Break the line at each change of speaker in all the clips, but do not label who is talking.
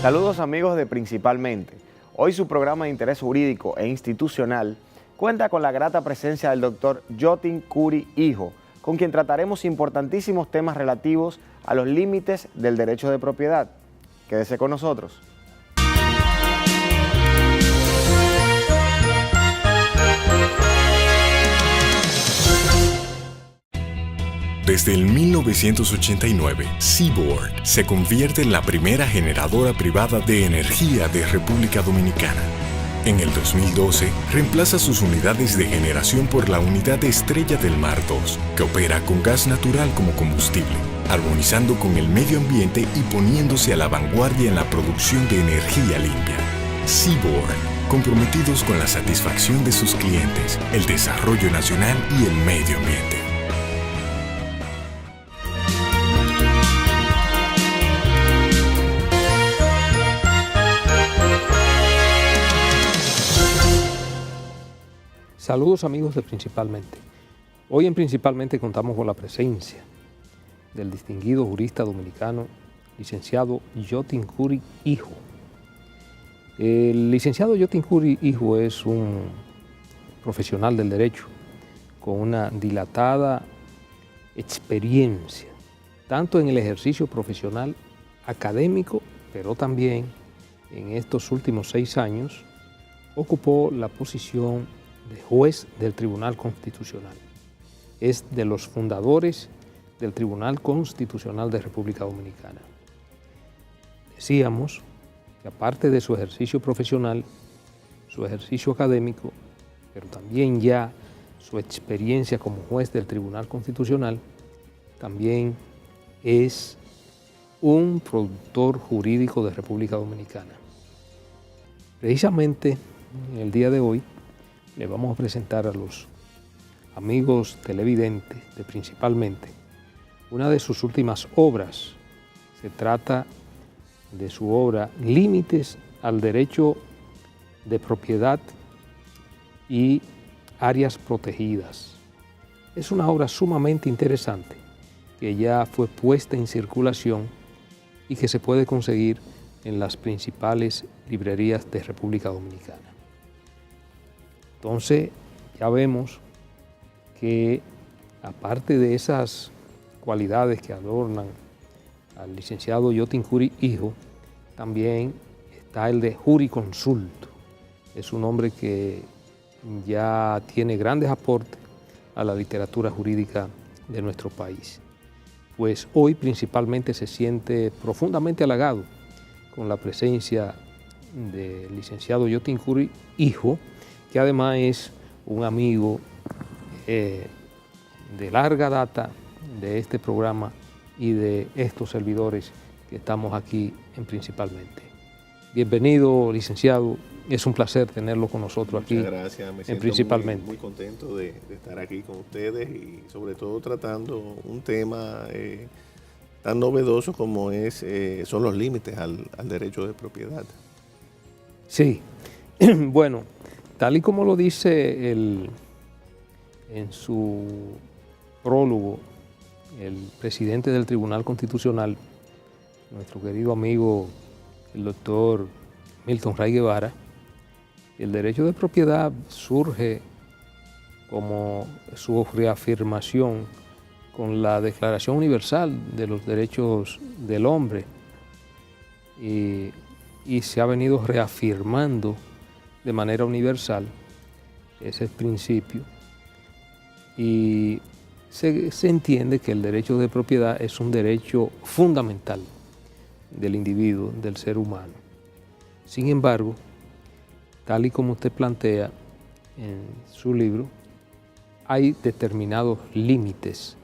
Saludos amigos de Principalmente. Hoy su programa de interés jurídico e institucional cuenta con la grata presencia del doctor Yotin Curi Hijo, con quien trataremos importantísimos temas relativos a los límites del derecho de propiedad. Quédese con nosotros.
Desde el 1989, Seaboard se convierte en la primera generadora privada de energía de República Dominicana. En el 2012, reemplaza sus unidades de generación por la unidad Estrella del Mar 2, que opera con gas natural como combustible, armonizando con el medio ambiente y poniéndose a la vanguardia en la producción de energía limpia. Seaboard, comprometidos con la satisfacción de sus clientes, el desarrollo nacional y el medio ambiente.
Saludos amigos de Principalmente. Hoy en Principalmente contamos con la presencia del distinguido jurista dominicano, licenciado Yotin Curi Hijo. El licenciado Yotin Curi Hijo es un profesional del derecho con una dilatada experiencia, tanto en el ejercicio profesional académico, pero también en estos últimos 6 años ocupó la posición de juez del Tribunal Constitucional. Es de los fundadores del Tribunal Constitucional de República Dominicana. Decíamos que aparte de su ejercicio profesional, su ejercicio académico, pero también ya su experiencia como juez del Tribunal Constitucional, también es un productor jurídico de República Dominicana. Precisamente en el día de hoy le vamos a presentar a los amigos televidentes de Principalmente una de sus últimas obras. Se trata de su obra Límites al Derecho de Propiedad y Áreas Protegidas. Es una obra sumamente interesante que ya fue puesta en circulación y que se puede conseguir en las principales librerías de República Dominicana. Entonces, ya vemos que aparte de esas cualidades que adornan al licenciado Yotin Curi Hijo, también está el de juriconsulto. Es un hombre que ya tiene grandes aportes a la literatura jurídica de nuestro país. Pues hoy principalmente se siente profundamente halagado con la presencia del licenciado Yotin Curi Hijo, que además es un amigo de larga data de este programa y de estos servidores que estamos aquí en Principalmente. Bienvenido, licenciado. Es un placer tenerlo con nosotros aquí.
Muchas gracias. Me siento
Principalmente.
muy contento de estar aquí con ustedes y sobre todo tratando un tema tan novedoso como son los límites al derecho de propiedad.
Sí, bueno, tal y como lo dice en su prólogo el presidente del Tribunal Constitucional, nuestro querido amigo el doctor Milton Ray Guevara, el derecho de propiedad surge como su reafirmación con la Declaración Universal de los Derechos del Hombre y se ha venido reafirmando de manera universal ese principio y se entiende que el derecho de propiedad es un derecho fundamental del individuo, del ser humano. Sin embargo, tal y como usted plantea en su libro, hay determinados límites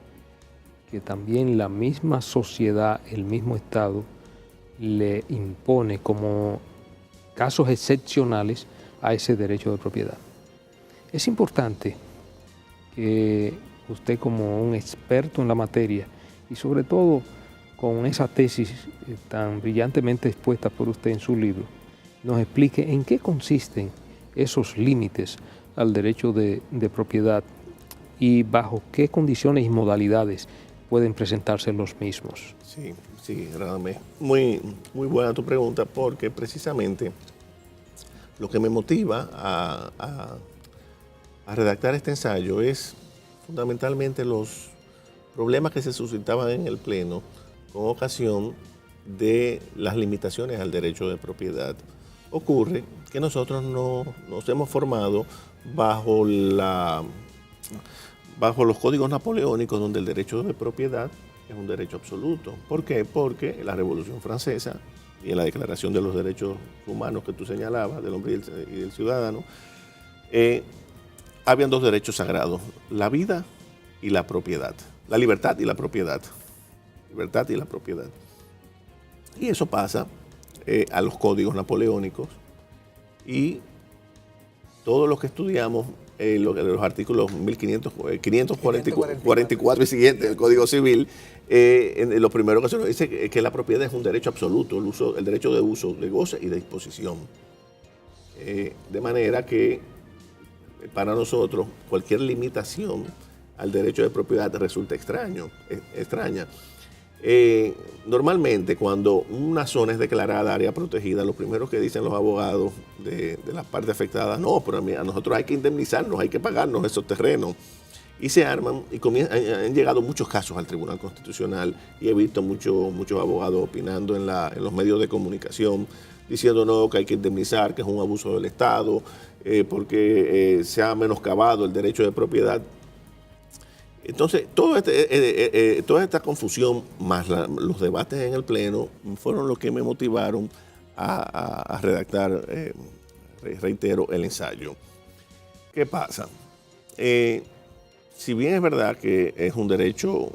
que también la misma sociedad, el mismo Estado, le impone como casos excepcionales a ese derecho de propiedad. Es importante que usted, como un experto en la materia y sobre todo con esa tesis tan brillantemente expuesta por usted en su libro, nos explique en qué consisten esos límites al derecho de propiedad y bajo qué condiciones y modalidades pueden presentarse los mismos.
Sí, sí, Radamés. Muy buena tu pregunta, porque precisamente lo que me motiva a redactar este ensayo es fundamentalmente los problemas que se suscitaban en el Pleno con ocasión de las limitaciones al derecho de propiedad. Ocurre que nosotros nos hemos formado bajo los códigos napoleónicos, donde el derecho de propiedad es un derecho absoluto. ¿Por qué? Porque en la Revolución Francesa y en la Declaración de los Derechos Humanos que tú señalabas, del hombre y del ciudadano, habían dos derechos sagrados: la vida y la propiedad, la libertad y la propiedad. Libertad y la propiedad. Y eso pasa a los códigos napoleónicos, y todos los que estudiamos los artículos 544 y siguientes del Código Civil, lo primero que se nos dice es que la propiedad es un derecho absoluto, el derecho de uso, de goce y de disposición. De manera que para nosotros cualquier limitación al derecho de propiedad resulta extraña. Normalmente, cuando una zona es declarada área protegida, lo primero que dicen los abogados de las partes afectadas: no, pero a nosotros hay que indemnizarnos, hay que pagarnos esos terrenos. Y se arman y han llegado muchos casos al Tribunal Constitucional, y he visto muchos abogados opinando en los medios de comunicación, diciendo no, que hay que indemnizar, que es un abuso del Estado, porque se ha menoscabado el derecho de propiedad. Entonces, toda esta confusión, más los debates en el Pleno, fueron los que me motivaron a redactar, reitero, el ensayo. ¿Qué pasa? Si bien es verdad que es un derecho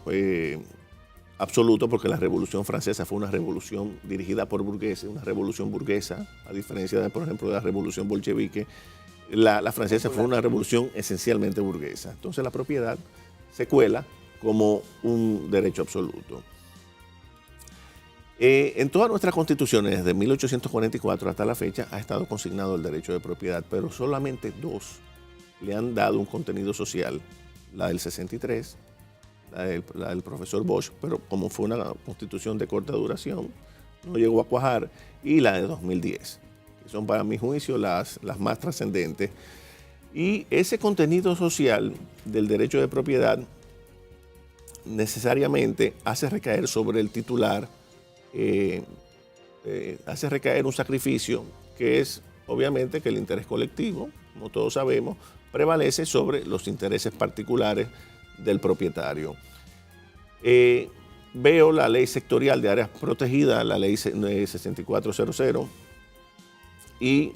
absoluto, porque la Revolución Francesa fue una revolución dirigida por burgueses, una revolución burguesa, a diferencia, por ejemplo, de la Revolución Bolchevique, la francesa fue una revolución esencialmente burguesa. Entonces, la propiedad se cuela como un derecho absoluto. En todas nuestras constituciones, desde 1844 hasta la fecha, ha estado consignado el derecho de propiedad, pero solamente dos le han dado un contenido social: la del 63, la del profesor Bosch, pero como fue una constitución de corta duración, no llegó a cuajar, y la de 2010, que son para mi juicio las más trascendentes. Y ese contenido social del derecho de propiedad necesariamente hace recaer sobre el titular, hace recaer un sacrificio, que es obviamente que el interés colectivo, como todos sabemos, prevalece sobre los intereses particulares del propietario. Veo la ley sectorial de áreas protegidas, la ley 6400, y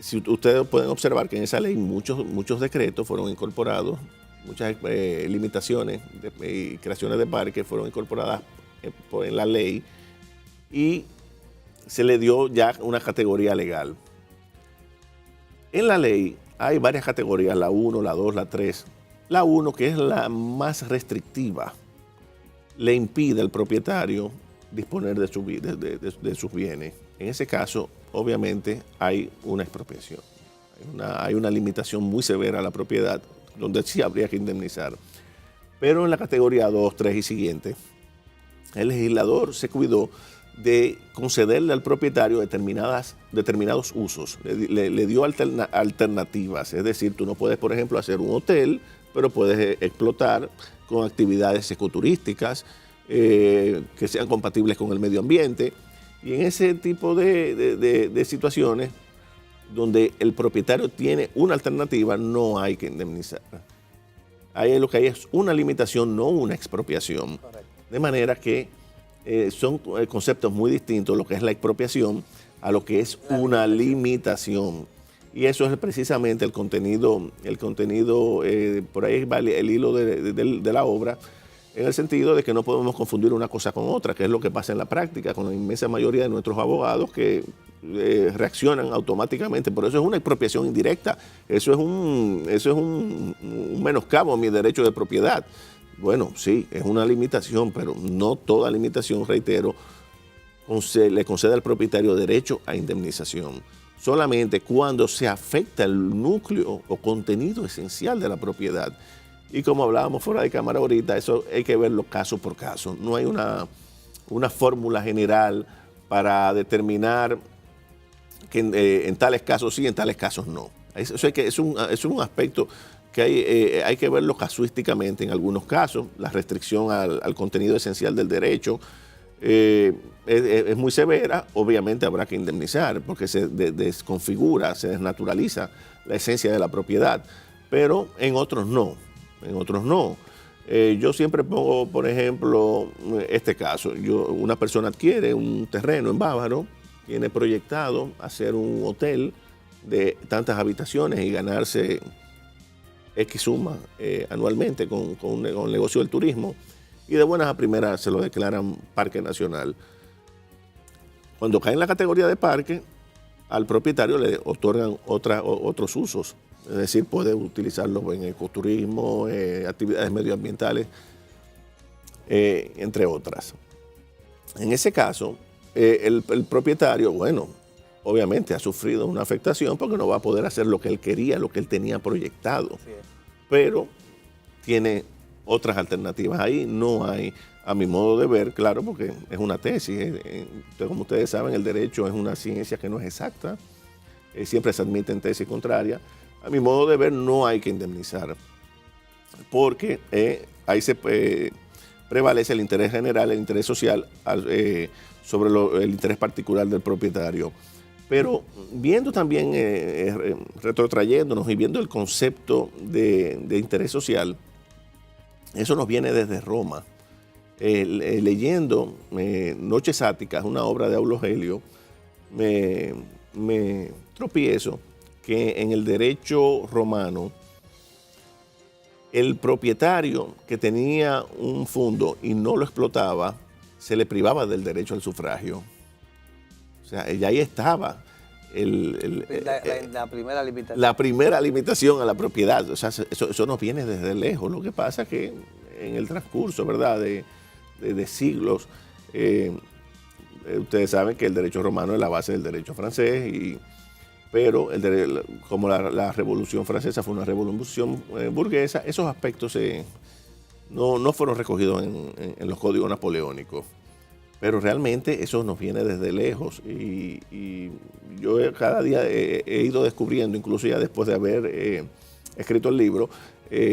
si ustedes pueden observar que en esa ley muchos decretos fueron incorporados, muchas limitaciones y creaciones de parques fueron incorporadas en la ley, y se le dio ya una categoría legal. En la ley hay varias categorías: la 1, la 2, la 3. La 1, que es la más restrictiva, le impide al propietario disponer de sus bienes. En ese caso, obviamente, hay una expropiación. Hay una limitación muy severa a la propiedad, donde sí habría que indemnizar. Pero en la categoría 2, 3 y siguiente, el legislador se cuidó de concederle al propietario determinados usos. Le dio alternativas. Es decir, tú no puedes, por ejemplo, hacer un hotel, pero puedes explotar con actividades ecoturísticas que sean compatibles con el medio ambiente. Y en ese tipo de situaciones donde el propietario tiene una alternativa, no hay que indemnizar. Ahí lo que hay es una limitación, no una expropiación. Correcto. De manera que son conceptos muy distintos, lo que es la expropiación a lo que es una limitación. Y eso es precisamente el contenido, por ahí va el hilo de la obra, en el sentido de que no podemos confundir una cosa con otra, que es lo que pasa en la práctica con la inmensa mayoría de nuestros abogados, que reaccionan automáticamente. Por eso es una expropiación indirecta, eso es un menoscabo a mi derecho de propiedad. Bueno, sí, es una limitación, pero no toda limitación, reitero, le concede al propietario derecho a indemnización. Solamente cuando se afecta el núcleo o contenido esencial de la propiedad. Y como hablábamos fuera de cámara ahorita, eso hay que verlo caso por caso. No hay una fórmula general para determinar que en tales casos sí, en tales casos no. Eso es un aspecto que hay que verlo casuísticamente en algunos casos. La restricción al contenido esencial del derecho es muy severa, obviamente habrá que indemnizar porque se desconfigura, se desnaturaliza la esencia de la propiedad, pero en otros no, yo siempre pongo, por ejemplo, este caso. Una persona adquiere un terreno en Bávaro, tiene proyectado hacer un hotel de tantas habitaciones y ganarse X suma anualmente con el negocio del turismo, y de buenas a primeras se lo declaran parque nacional. Cuando cae en la categoría de parque, al propietario le otorgan otros usos, es decir, puede utilizarlo en ecoturismo, actividades medioambientales, entre otras. En ese caso, el propietario, bueno, obviamente ha sufrido una afectación porque no va a poder hacer lo que él quería, lo que él tenía proyectado. Pero tiene otras alternativas ahí. No hay, a mi modo de ver, claro, porque es una tesis. Como ustedes saben, el derecho es una ciencia que no es exacta. Siempre se admiten tesis contrarias. A mi modo de ver, no hay que indemnizar, porque ahí se prevalece el interés general, el interés social, sobre el interés particular del propietario. Pero viendo también, retrotrayéndonos y viendo el concepto de interés social, eso nos viene desde Roma. Leyendo Noches Áticas, una obra de Aulo Gelio, me tropiezo que en el derecho romano, el propietario que tenía un fundo y no lo explotaba, se le privaba del derecho al sufragio. O sea, ya ahí estaba
la primera limitación.
La primera limitación a la propiedad. O sea, eso nos viene desde lejos. Lo que pasa es que en el transcurso, ¿verdad?, de siglos, ustedes saben que el derecho romano es la base del derecho francés, pero como la Revolución Francesa fue una revolución burguesa, esos aspectos no fueron recogidos en los códigos napoleónicos. Pero realmente eso nos viene desde lejos y yo cada día he ido descubriendo, incluso ya después de haber escrito el libro,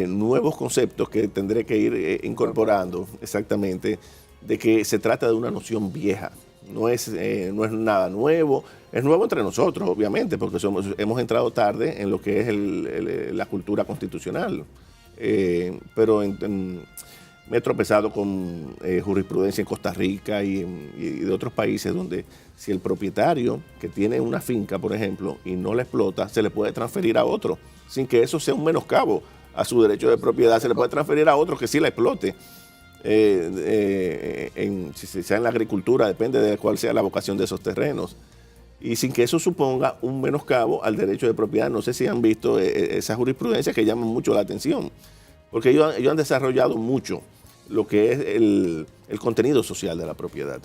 nuevos conceptos que tendré que ir incorporando, exactamente, de que se trata de una noción vieja. No es nada nuevo, es nuevo entre nosotros, obviamente, porque hemos entrado tarde en lo que es la cultura constitucional, pero me he tropezado con jurisprudencia en Costa Rica y de otros países donde si el propietario que tiene una finca, por ejemplo, y no la explota, se le puede transferir a otro, sin que eso sea un menoscabo a su derecho de propiedad, se le puede transferir a otro que sí la explote. Si sea en la agricultura, depende de cuál sea la vocación de esos terrenos. Y sin que eso suponga un menoscabo al derecho de propiedad. No sé si han visto esa jurisprudencia que llaman mucho la atención, porque ellos han desarrollado mucho lo que es el contenido social de la propiedad.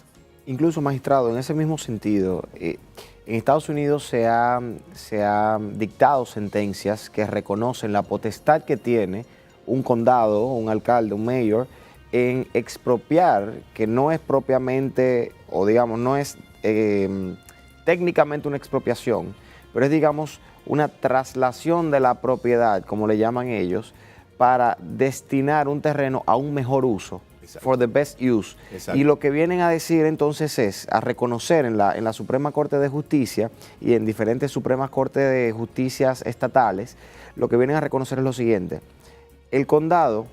Incluso, magistrado, en ese mismo sentido, en Estados Unidos se han dictado sentencias que reconocen la potestad que tiene un condado, un alcalde, un mayor, en expropiar, que no es propiamente, o digamos, no es técnicamente una expropiación, pero es, digamos, una traslación de la propiedad, como le llaman ellos, para destinar un terreno a un mejor uso. Exacto. For the best use. Exacto. Y lo que vienen a decir entonces es, a reconocer en la Suprema Corte de Justicia y en diferentes Supremas Cortes de Justicias estatales, lo que vienen a reconocer es lo siguiente: el condado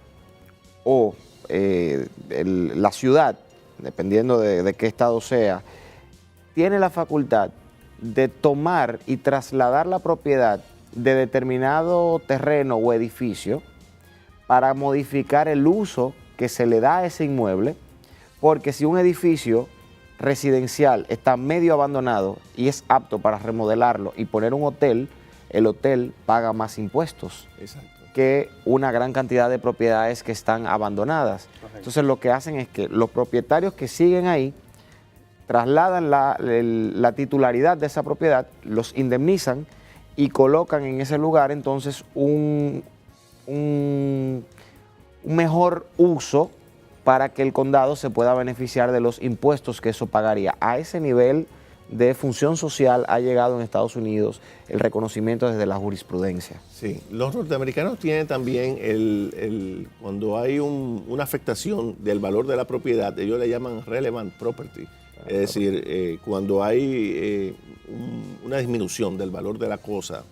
o la ciudad, dependiendo de qué estado sea, tiene la facultad de tomar y trasladar la propiedad de determinado terreno o edificio para modificar el uso que se le da a ese inmueble, porque si un edificio residencial está medio abandonado y es apto para remodelarlo y poner un hotel, el hotel paga más impuestos. Exacto. Que una gran cantidad de propiedades que están abandonadas. Correcto. Entonces lo que hacen es que los propietarios que siguen ahí trasladan la titularidad de esa propiedad, los indemnizan y colocan en ese lugar entonces un un mejor uso para que el condado se pueda beneficiar de los impuestos que eso pagaría. A ese nivel de función social ha llegado en Estados Unidos el reconocimiento desde la jurisprudencia.
Sí, los norteamericanos tienen también cuando hay una afectación del valor de la propiedad, ellos le llaman relevant property, es decir, cuando hay una disminución del valor de la cosa,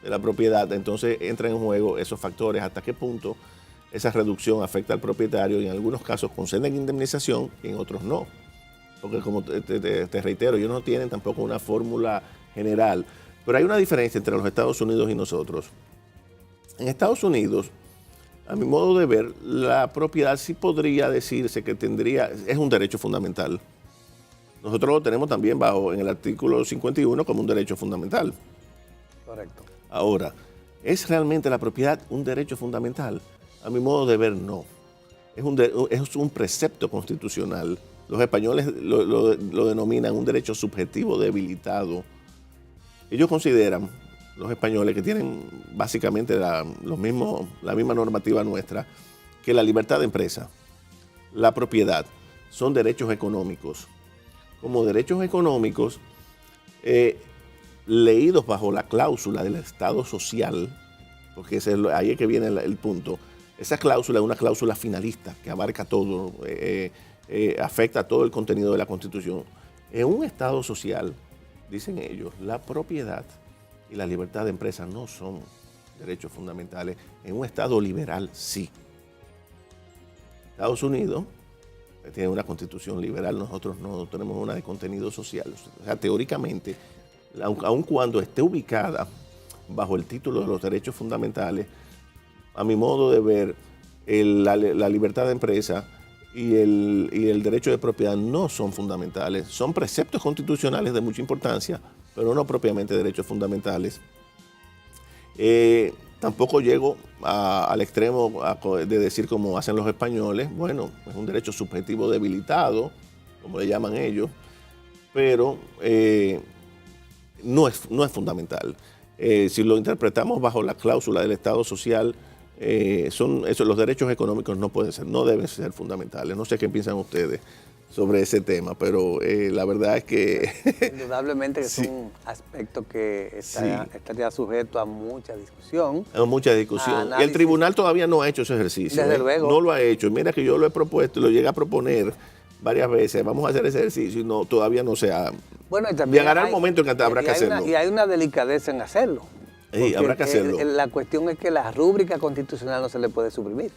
de la propiedad, entonces entran en juego esos factores, hasta qué punto esa reducción afecta al propietario, y en algunos casos conceden indemnización y en otros no. Porque como te reitero, ellos no tienen tampoco una fórmula general. Pero hay una diferencia entre los Estados Unidos y nosotros. En Estados Unidos, a mi modo de ver, la propiedad sí podría decirse que es un derecho fundamental. Nosotros lo tenemos también en el artículo 51 como un derecho fundamental.
Correcto.
Ahora, ¿es realmente la propiedad un derecho fundamental? A mi modo de ver, no. Es un precepto constitucional. Los españoles lo denominan un derecho subjetivo debilitado. Ellos consideran, los españoles, que tienen básicamente la misma normativa nuestra, que la libertad de empresa, la propiedad, son derechos económicos. Como derechos económicos, leídos bajo la cláusula del Estado social, porque ahí es que viene el punto. Esa cláusula es una cláusula finalista que abarca todo, afecta a todo el contenido de la Constitución. En un Estado social, dicen ellos, la propiedad y la libertad de empresa no son derechos fundamentales. En un Estado liberal, sí. Estados Unidos tiene una Constitución liberal, nosotros no tenemos una de contenido social. O sea, teóricamente, aun cuando esté ubicada bajo el título de los derechos fundamentales, a mi modo de ver, la libertad de empresa y el derecho de propiedad no son fundamentales. Son preceptos constitucionales de mucha importancia, pero no propiamente derechos fundamentales. Tampoco llego al extremo de decir, como hacen los españoles, bueno, es un derecho subjetivo debilitado, como le llaman ellos, pero no es fundamental. Si lo interpretamos bajo la cláusula del Estado social, los derechos económicos no deben ser fundamentales. No sé qué piensan ustedes sobre ese tema, pero la verdad es que...
Indudablemente que
sí.
es un aspecto que estaría sujeto a mucha discusión.
A mucha discusión. Y el tribunal todavía no ha hecho ese ejercicio.
Desde luego.
No lo ha hecho. Mira que yo lo he propuesto, lo llegué a proponer varias veces. Vamos a hacer ese ejercicio y todavía no se ha...
Bueno, y también
llegará el momento en que habrá que hacerlo.
Y hay una delicadeza en hacerlo.
Sí, habrá que hacerlo.
La cuestión es que la rúbrica constitucional no se le puede suprimir,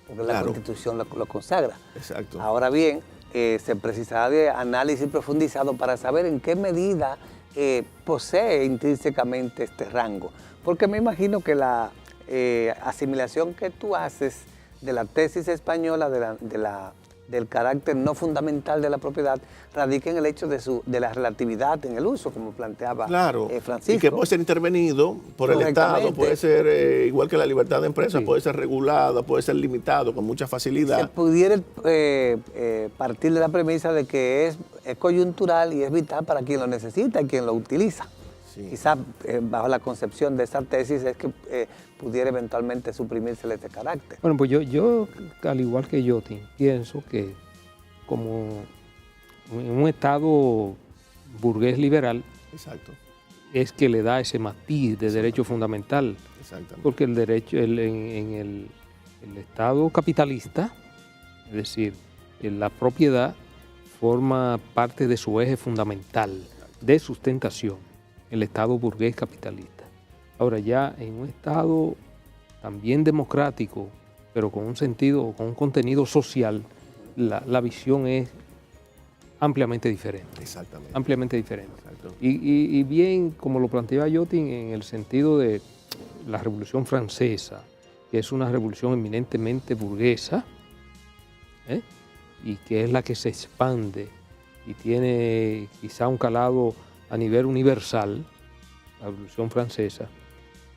porque la Constitución lo consagra.
Exacto.
Ahora bien, se precisará de análisis profundizado para saber en qué medida posee intrínsecamente este rango. Porque me imagino que la asimilación que tú haces de la tesis española del carácter no fundamental de la propiedad radica en el hecho de la relatividad en el uso, como planteaba Francisco.
Y que puede ser intervenido por el Estado, puede ser igual que la libertad de empresa, puede ser regulada, puede ser limitado con mucha facilidad.
Se pudiera partir de la premisa de que es coyuntural y es vital para quien lo necesita y quien lo utiliza. Sí. Quizás bajo la concepción de esa tesis es que pudiera eventualmente suprimirse este carácter.
Bueno, pues yo al igual que Jotin, pienso que como en un Estado burgués liberal,
exacto,
es que le da ese matiz de derecho fundamental.
Exactamente.
Porque el derecho en el Estado capitalista, es decir, la propiedad forma parte de su eje fundamental de sustentación, el Estado burgués capitalista. Ahora ya en un Estado también democrático, pero con un sentido, con un contenido social, la visión es ampliamente diferente.
Exactamente.
Ampliamente diferente. Y bien, como lo planteaba Jotin, en el sentido de la Revolución Francesa, que es una revolución eminentemente burguesa, y que es la que se expande y tiene quizá un calado a nivel universal, la Revolución Francesa,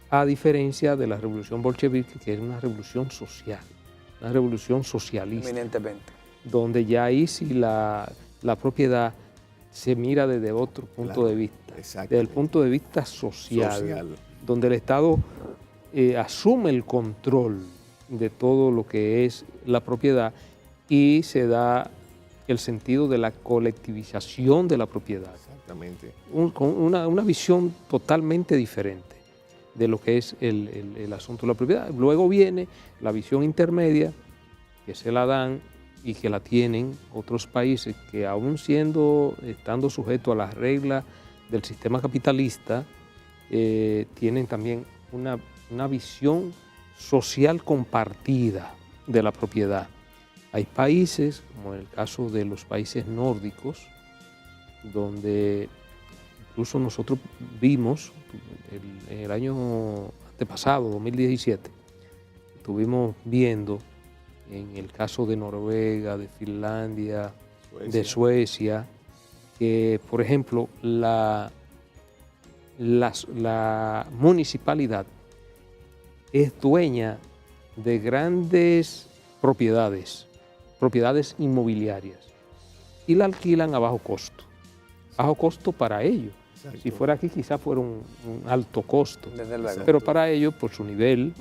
a diferencia de la Revolución Bolchevique, que es una revolución social, una revolución socialista.
Eminentemente.
Donde ya ahí sí la propiedad se mira desde otro punto de vista, desde el punto de vista social. Donde el Estado asume el control de todo lo que es la propiedad y se da el sentido de la colectivización de la propiedad.
Exactamente.
Con una visión totalmente diferente de lo que es el asunto de la propiedad. Luego viene la visión intermedia, que se la dan y que la tienen otros países que aún estando sujetos a las reglas del sistema capitalista, tienen también una visión social compartida de la propiedad. Hay países, como en el caso de los países nórdicos, donde incluso nosotros vimos en el año antepasado, 2017, estuvimos viendo en el caso de Noruega, de Finlandia, de Suecia, que por ejemplo la municipalidad es dueña de grandes propiedades inmobiliarias y la alquilan a bajo costo para ellos. Exacto. Si fuera aquí quizás fuera un alto costo, pero para ellos por su nivel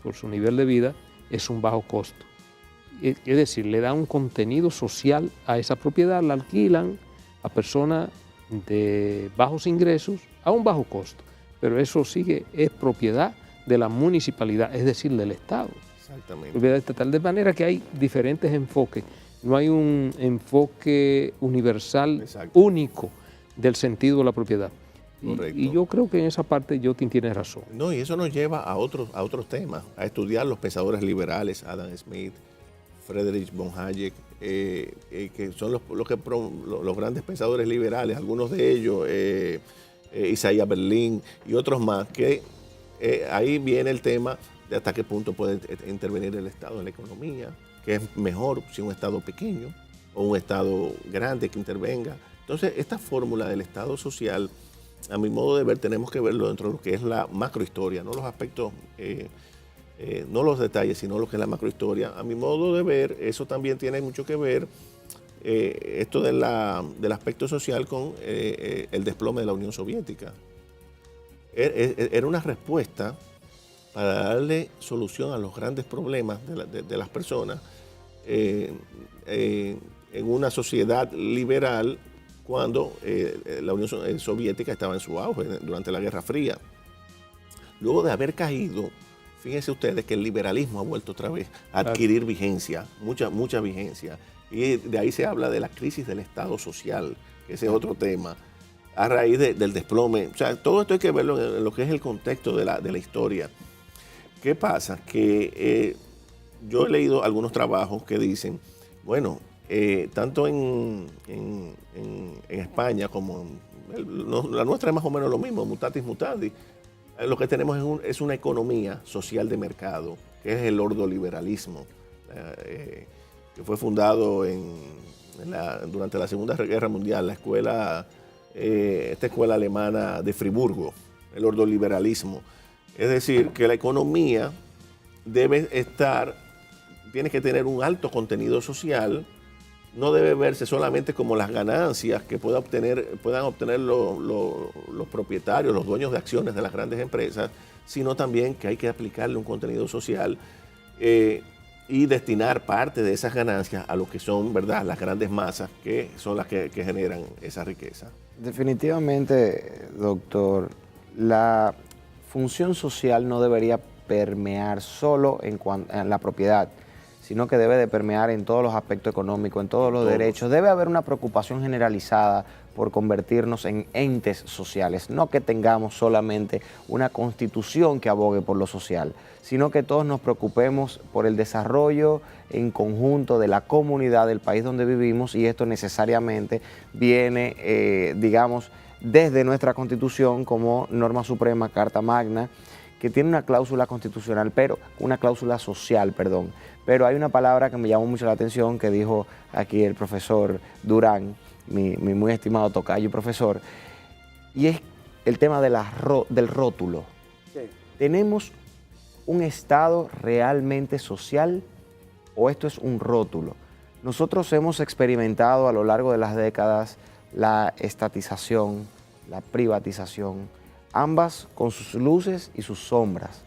de vida es un bajo costo. Es decir, le dan un contenido social a esa propiedad, la alquilan a personas de bajos ingresos a un bajo costo, pero eso es propiedad de la municipalidad, es decir, del Estado.
Exactamente.
Propiedad estatal, de manera que hay diferentes enfoques, no hay un enfoque universal. Exacto. Único del sentido de la propiedad. Y yo creo que en esa parte Jotin tiene razón.
No, y eso nos lleva a otros temas, a estudiar los pensadores liberales, Adam Smith, Friedrich von Hayek, que son los grandes pensadores liberales, algunos de ellos, Isaiah Berlin y otros más, que ahí viene el tema de hasta qué punto puede intervenir el Estado en la economía, que es mejor si un Estado pequeño o un Estado grande que intervenga. Entonces, esta fórmula del Estado social, a mi modo de ver, tenemos que verlo dentro de lo que es la macrohistoria, no los aspectos, no los detalles, sino lo que es la macrohistoria. A mi modo de ver, eso también tiene mucho que ver, esto del aspecto social con el desplome de la Unión Soviética. Era una respuesta para darle solución a los grandes problemas de las personas en una sociedad liberal cuando la Unión Soviética estaba en su auge durante la Guerra Fría. Luego de haber caído, fíjense ustedes que el liberalismo ha vuelto otra vez a adquirir vigencia, mucha vigencia. Y de ahí se habla de la crisis del Estado social, que ese es otro tema, a raíz del desplome. O sea, todo esto hay que verlo en lo que es el contexto de la historia. ¿Qué pasa? Que yo he leído algunos trabajos que dicen, bueno, tanto en España como la nuestra es más o menos lo mismo, mutatis mutandis. Lo que tenemos es una economía social de mercado, que es el ordoliberalismo, que fue fundado durante la Segunda Guerra Mundial, esta escuela alemana de Friburgo, el ordoliberalismo. Es decir, que la economía tiene que tener un alto contenido social, no debe verse solamente como las ganancias que puedan obtener los propietarios, los dueños de acciones de las grandes empresas, sino también que hay que aplicarle un contenido social y destinar parte de esas ganancias a lo que son, ¿verdad?, las grandes masas, que son las que generan esa riqueza.
Definitivamente, doctor, la función social no debería permear solo en la propiedad, sino que debe de permear en todos los aspectos económicos, en todos los derechos. Debe haber una preocupación generalizada por convertirnos en entes sociales, no que tengamos solamente una constitución que abogue por lo social, sino que todos nos preocupemos por el desarrollo en conjunto de la comunidad del país donde vivimos, y esto necesariamente viene, digamos, desde nuestra Constitución como norma suprema, Carta Magna, que tiene una cláusula constitucional, una cláusula social, pero hay una palabra que me llamó mucho la atención que dijo aquí el profesor Durán, mi muy estimado tocayo y profesor, y es el tema del rótulo. Sí. ¿Tenemos un Estado realmente social o esto es un rótulo? Nosotros hemos experimentado a lo largo de las décadas la estatización, la privatización, ambas con sus luces y sus sombras.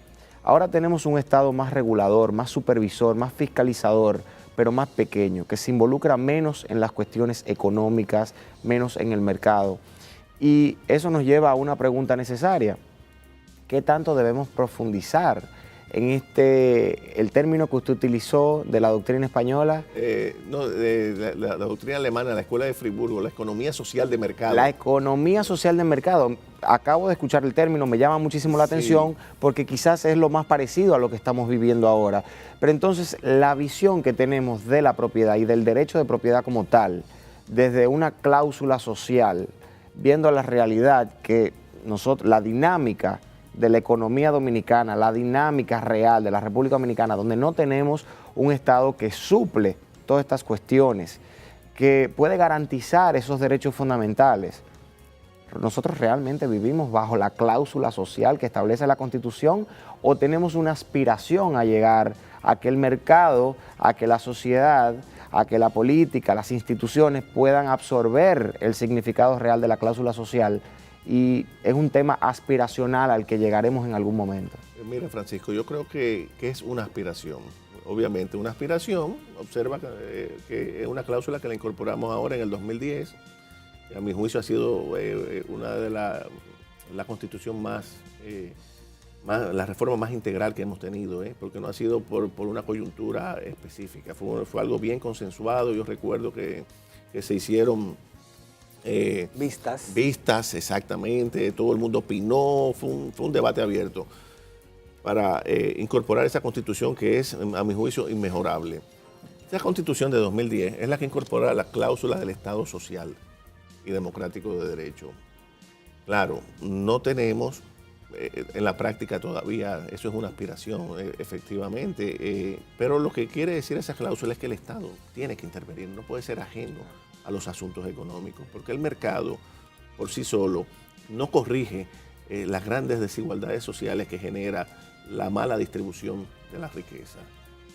Ahora tenemos un Estado más regulador, más supervisor, más fiscalizador, pero más pequeño, que se involucra menos en las cuestiones económicas, menos en el mercado. Y eso nos lleva a una pregunta necesaria. ¿Qué tanto debemos profundizar en el término que usted utilizó de la doctrina española?
No, de la doctrina alemana de la Escuela de Friburgo, la economía social de mercado.
La economía social de mercado. Acabo de escuchar el término, me llama muchísimo la atención porque quizás es lo más parecido a lo que estamos viviendo ahora. Pero entonces la visión que tenemos de la propiedad y del derecho de propiedad como tal, desde una cláusula social, viendo la realidad que nosotros, la dinámica de la economía dominicana, la dinámica real de la República Dominicana, donde no tenemos un Estado que suple todas estas cuestiones, que puede garantizar esos derechos fundamentales. ¿Nosotros realmente vivimos bajo la cláusula social que establece la Constitución o tenemos una aspiración a llegar a que el mercado, a que la sociedad, a que la política, las instituciones puedan absorber el significado real de la cláusula social? Y es un tema aspiracional al que llegaremos en algún momento.
Mira, Francisco, yo creo que es una aspiración. Obviamente, una aspiración. Observa que es una cláusula que la incorporamos ahora en el 2010. A mi juicio ha sido una de la constitución la reforma más integral que hemos tenido, porque no ha sido por una coyuntura específica. Fue algo bien consensuado. Yo recuerdo que se hicieron vistas, exactamente, todo el mundo opinó, fue un debate abierto para incorporar esa constitución que es, a mi juicio, inmejorable. Esa constitución de 2010 es la que incorpora las cláusulas del Estado social y democrático de derecho. Claro, no tenemos en la práctica todavía, eso es una aspiración, efectivamente, pero lo que quiere decir esa cláusula es que el Estado tiene que intervenir, no puede ser ajeno a los asuntos económicos, porque el mercado por sí solo no corrige las grandes desigualdades sociales que genera la mala distribución de la riqueza.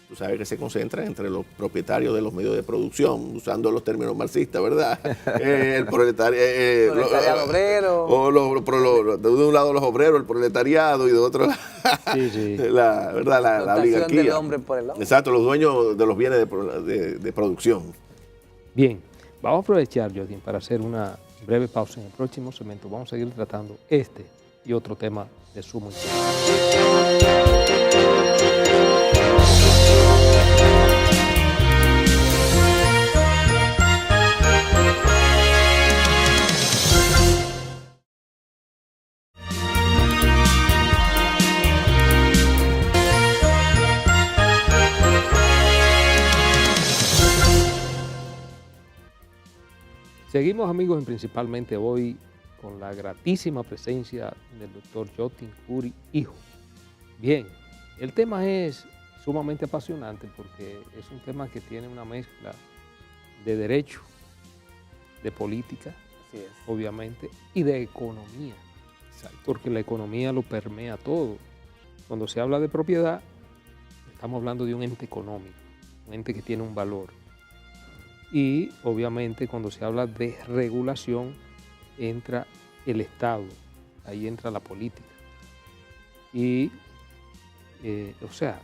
Tú sabes que se concentra entre los propietarios de los medios de producción, usando los términos marxistas, ¿verdad? El proletariado
obrero.
O de un lado los obreros, el proletariado, y de otro la oligarquía.
Del hombre por el hombre.
Exacto, los dueños de los bienes de producción.
Bien, vamos a aprovechar, Jotin, para hacer una breve pausa. En el próximo segmento vamos a seguir tratando este y otro tema de sumo interés. Seguimos, amigos, principalmente hoy con la gratísima presencia del doctor Jotin Curi, hijo. Bien, el tema es sumamente apasionante porque es un tema que tiene una mezcla de derecho, de política, obviamente, y de economía. Exacto. Porque la economía lo permea todo. Cuando se habla de propiedad, estamos hablando de un ente económico, un ente que tiene un valor. Y obviamente cuando se habla de regulación entra el Estado, ahí entra la política. Y, o sea,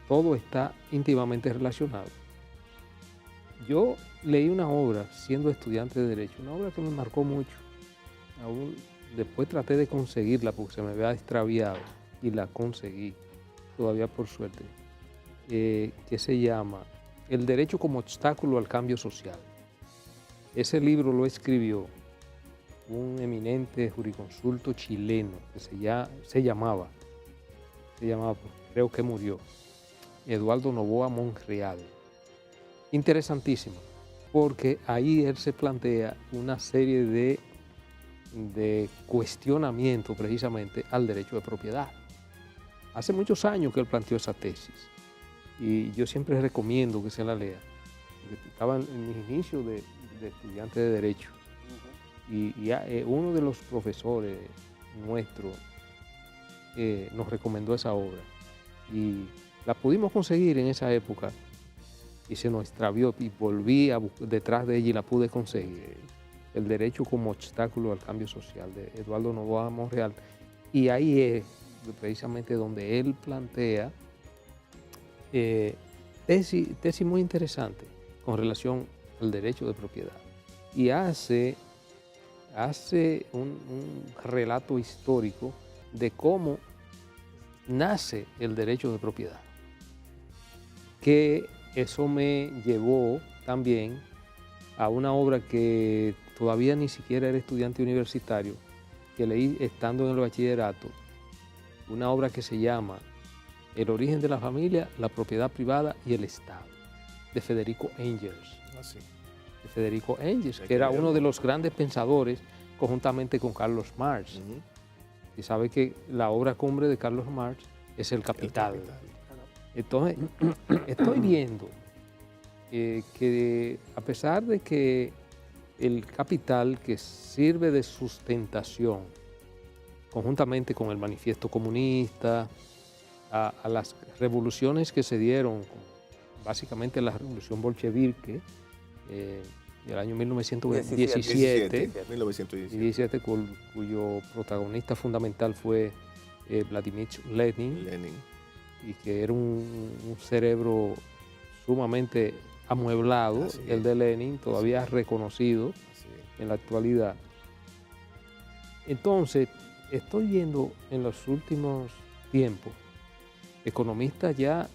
todo está íntimamente relacionado. Yo leí una obra siendo estudiante de Derecho, una obra que me marcó mucho. Aún después traté de conseguirla porque se me había extraviado y la conseguí, todavía por suerte, que se llama El derecho como obstáculo al cambio social. Ese libro lo escribió un eminente jurisconsulto chileno que se llamaba, creo que murió, Eduardo Noboa Monreal. Interesantísimo, porque ahí él se plantea una serie de cuestionamientos precisamente al derecho de propiedad. Hace muchos años que él planteó esa tesis. Y yo siempre recomiendo que se la lea. Porque estaba en mis inicios de estudiante de Derecho. Y uno de los profesores nuestros nos recomendó esa obra. Y la pudimos conseguir en esa época. Y se nos extravió. Y volví detrás de ella y la pude conseguir. El derecho como obstáculo al cambio social, de Eduardo Noboa Monreal. Y ahí es precisamente donde él plantea tesis muy interesante con relación al derecho de propiedad. Y hace un relato histórico de cómo nace el derecho de propiedad. Que eso me llevó también a una obra que todavía ni siquiera era estudiante universitario, que leí estando en el bachillerato, una obra que se llama El origen de la familia, la propiedad privada y el Estado, de Federico Engels.
Así.
De Federico Engels, que era uno de los grandes pensadores conjuntamente con Carlos Marx. Y sabe que la obra cumbre de Carlos Marx es El Capital. Entonces, estoy viendo que a pesar de que el capital, que sirve de sustentación conjuntamente con el manifiesto comunista, a las revoluciones que se dieron, básicamente la revolución bolchevique del año 1917, cuyo protagonista fundamental fue Vladimir Lenin, y que era un cerebro sumamente amueblado, el de Lenin, todavía reconocido en la actualidad. Entonces, estoy viendo en los últimos tiempos economistas ya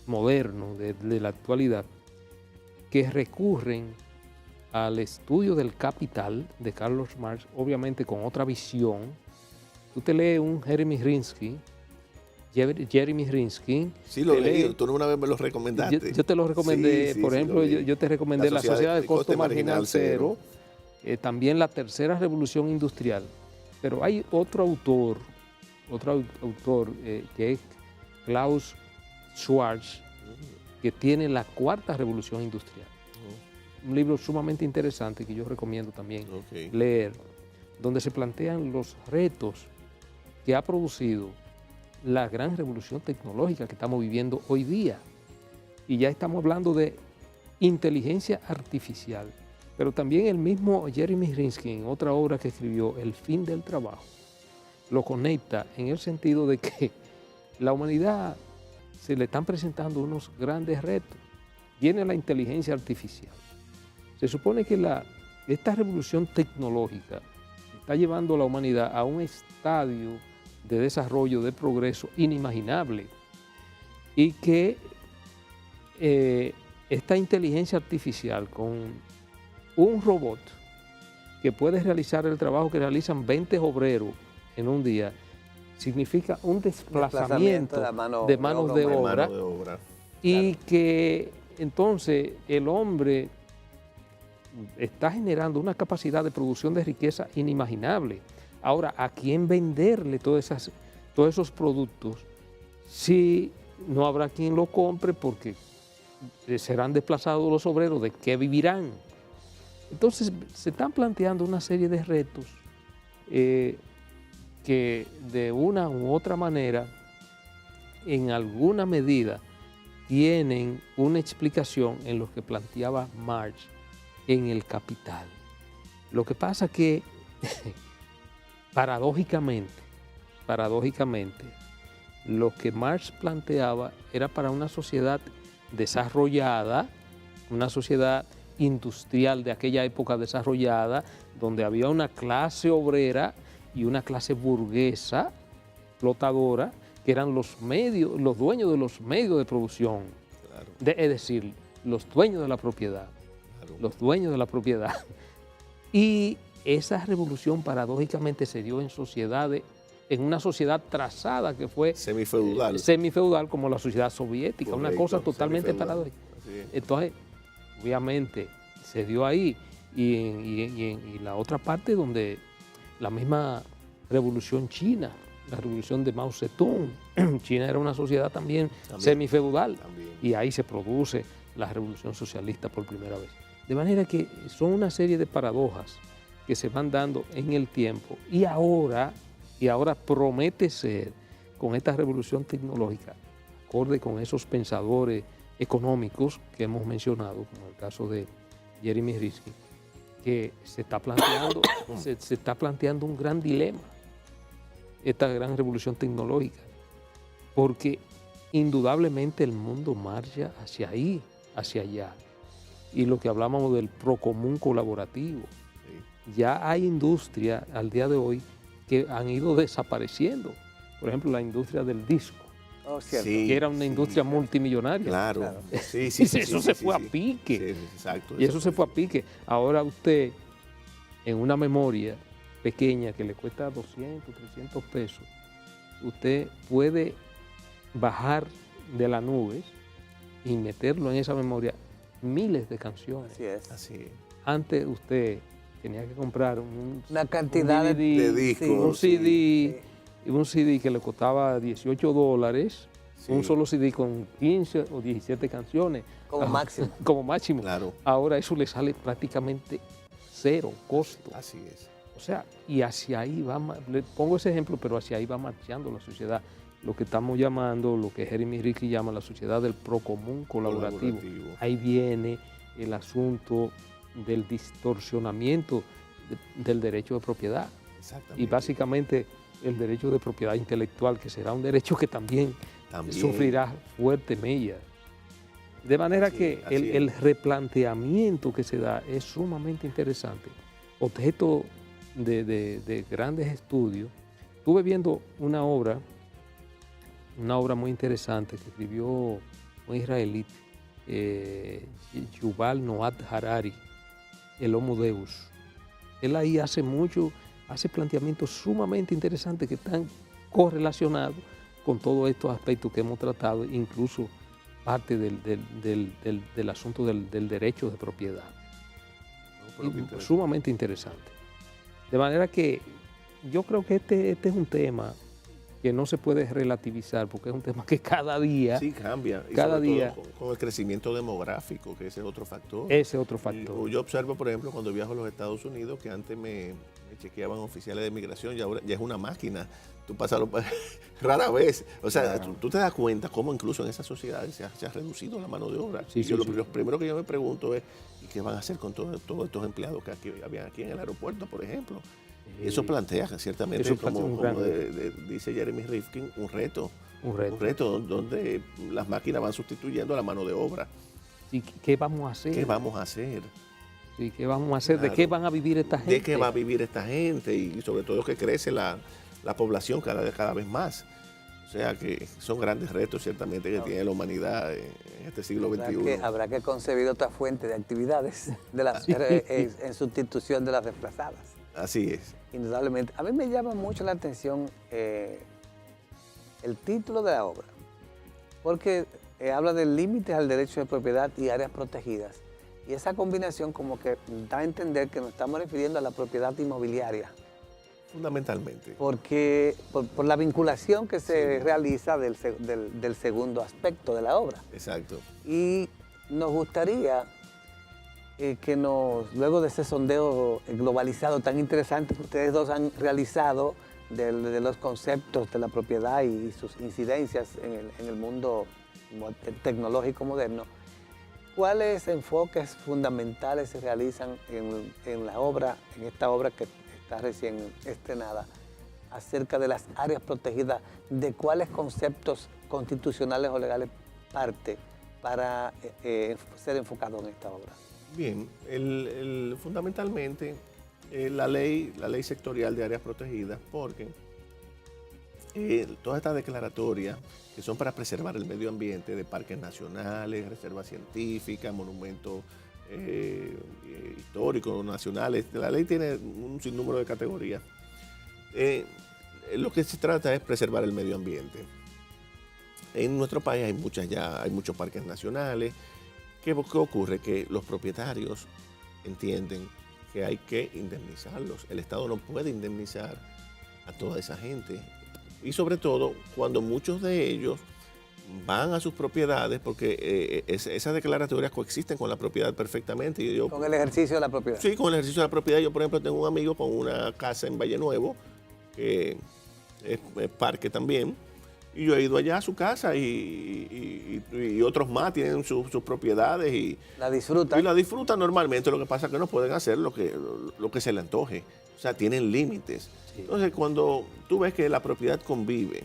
modernos de la actualidad que recurren al estudio del capital de Carlos Marx, obviamente con otra visión. Tú te lees un Jeremy Rinsky.
Sí, lo leí, tú una vez me lo recomendaste.
Yo te lo recomendé, por ejemplo, yo te recomendé La Sociedad de Costo Marginal Cero, también La Tercera Revolución Industrial. Pero hay otro autor que es Klaus Schwab, que tiene La Cuarta Revolución Industrial. Un libro sumamente interesante que yo recomiendo también leer, donde se plantean los retos que ha producido la gran revolución tecnológica que estamos viviendo hoy día. Y ya estamos hablando de inteligencia artificial. Pero también el mismo Jeremy Rinsky, en otra obra que escribió, El fin del trabajo, lo conecta en el sentido de que la humanidad se le están presentando unos grandes retos. Viene la inteligencia artificial. Se supone que esta revolución tecnológica está llevando a la humanidad a un estadio de desarrollo, de progreso inimaginable, y que esta inteligencia artificial con un robot que puede realizar el trabajo que realizan 20 obreros en un día, significa un desplazamiento de manos de obra, y que entonces el hombre está generando una capacidad de producción de riqueza inimaginable. Ahora, ¿a quién venderle todos esos productos si no habrá quien lo compre, porque serán desplazados los obreros? ¿De qué vivirán? Entonces, se están planteando una serie de retos que de una u otra manera, en alguna medida, tienen una explicación en lo que planteaba Marx en El Capital. Lo que pasa que paradójicamente, lo que Marx planteaba era para una sociedad desarrollada, una sociedad industrial de aquella época desarrollada, donde había una clase obrera y una clase burguesa, explotadora, que eran los dueños de los medios de producción, es decir, los dueños de la propiedad, los dueños de la propiedad. Y esa revolución paradójicamente se dio en una sociedad trazada que fue semifeudal como la sociedad soviética, correcto, una cosa totalmente paradójica. Entonces, obviamente, se dio ahí, y la otra parte donde la misma revolución china, la revolución de Mao Zedong, China era una sociedad también semifeudal, y ahí se produce la revolución socialista por primera vez. De manera que son una serie de paradojas que se van dando en el tiempo, y ahora promete ser, con esta revolución tecnológica, acorde con esos pensadores económicos que hemos mencionado, como el caso de Jeremy Rinsky, que se está planteando un gran dilema. esta gran revolución tecnológica, porque indudablemente el mundo marcha hacia ahí, hacia allá. Y lo que hablábamos del procomún colaborativo, ya hay industrias al día de hoy que han ido desapareciendo. Por ejemplo, la industria del disco,
Oh, cierto.
Sí,
que era una industria multimillonaria.
Claro. Sí,
Eso se fue a pique.
Sí, exacto.
Y eso se fue a pique. Ahora usted, en una memoria pequeña que le cuesta 200, 300 pesos, usted puede bajar de la nube y meterlo en esa memoria miles de canciones.
Así es.
Así es.
Antes usted tenía que comprar
Una cantidad
un DVD,
de discos.
un CD,
sí.
un CD que le costaba $18,
Sí.
un solo CD con 15 o 17 canciones.
Como máximo.
Como máximo.
Claro.
Ahora eso le sale prácticamente cero costo.
Así es.
O sea, y hacia ahí va, le pongo ese ejemplo, pero hacia ahí va marchando la sociedad. Lo que estamos llamando, lo que Jeremy Rickley llama la sociedad del procomún colaborativo. Ahí viene el asunto del distorsionamiento del derecho de propiedad.
Exactamente.
Y básicamente el derecho de propiedad intelectual, que será un derecho que también sufrirá fuerte mella. De manera que el replanteamiento que se da es sumamente interesante, objeto de grandes estudios. Estuve viendo una obra muy interesante que escribió un israelita, Yuval Noah Harari, El Homo Deus. Él ahí hace planteamientos sumamente interesantes que están correlacionados con todos estos aspectos que hemos tratado, incluso parte del asunto del derecho de propiedad. Sumamente interesante. De manera que yo creo que este es un tema que no se puede relativizar, porque es un tema que cada día...
Sí, cambia. Y
cada
sobre
día...
todo con el crecimiento demográfico, que ese es otro factor.
Ese otro factor.
Y yo observo, por ejemplo, cuando viajo a los Estados Unidos, que antes me chequeaban oficiales de migración y ahora ya es una máquina. Tú pasas rara vez. O sea, tú te das cuenta cómo incluso en esas sociedades se ha reducido la mano de obra. Lo primero que yo me pregunto es, ¿y qué van a hacer con todos estos empleados que habían aquí en el aeropuerto, por ejemplo? Eso plantea ciertamente, como dice Jeremy Rifkin, un reto donde las máquinas van sustituyendo a la mano de obra.
¿Y qué vamos a hacer?
¿Qué vamos a hacer?
Sí, ¿qué vamos a hacer? Claro. ¿De qué van a vivir esta gente?
¿De qué va a vivir esta gente? Y sobre todo que crece la población cada vez más. O sea que son grandes retos ciertamente que tiene la humanidad en este siglo XXI.
Habrá que concebir otra fuente de actividades en sustitución de las desplazadas.
Así es.
Indudablemente. A mí me llama mucho la atención el título de la obra, porque habla de límites al derecho de propiedad y áreas protegidas. Y esa combinación como que da a entender que nos estamos refiriendo a la propiedad inmobiliaria.
Fundamentalmente.
Porque por la vinculación que se realiza del segundo aspecto de la obra.
Exacto.
Y nos gustaría que luego de ese sondeo globalizado tan interesante que ustedes dos han realizado de los conceptos de la propiedad y sus incidencias en el mundo tecnológico moderno, ¿cuáles enfoques fundamentales se realizan en esta obra que está recién estrenada, acerca de las áreas protegidas, de cuáles conceptos constitucionales o legales parte para ser enfocado en esta obra?
Bien, fundamentalmente la ley sectorial de áreas protegidas, porque todas estas declaratorias que son para preservar el medio ambiente de parques nacionales, reservas científicas, monumentos históricos, nacionales, la ley tiene un sinnúmero de categorías. Lo que se trata es preservar el medio ambiente. En nuestro país hay muchos parques nacionales. ¿Qué ocurre? Que los propietarios entienden que hay que indemnizarlos. El Estado no puede indemnizar a toda esa gente. Y sobre todo cuando muchos de ellos van a sus propiedades, porque esas declaratorias coexisten con la propiedad perfectamente.
Con el ejercicio de la propiedad.
Sí, con el ejercicio de la propiedad. Yo, por ejemplo, tengo un amigo con una casa en Valle Nuevo, que es parque también, y yo he ido allá a su casa y otros más tienen sus propiedades y
la disfrutan.
Y la disfrutan normalmente. Lo que pasa es que no pueden hacer lo que se le antoje. O sea, tienen límites.
Sí.
Entonces, cuando tú ves que la propiedad convive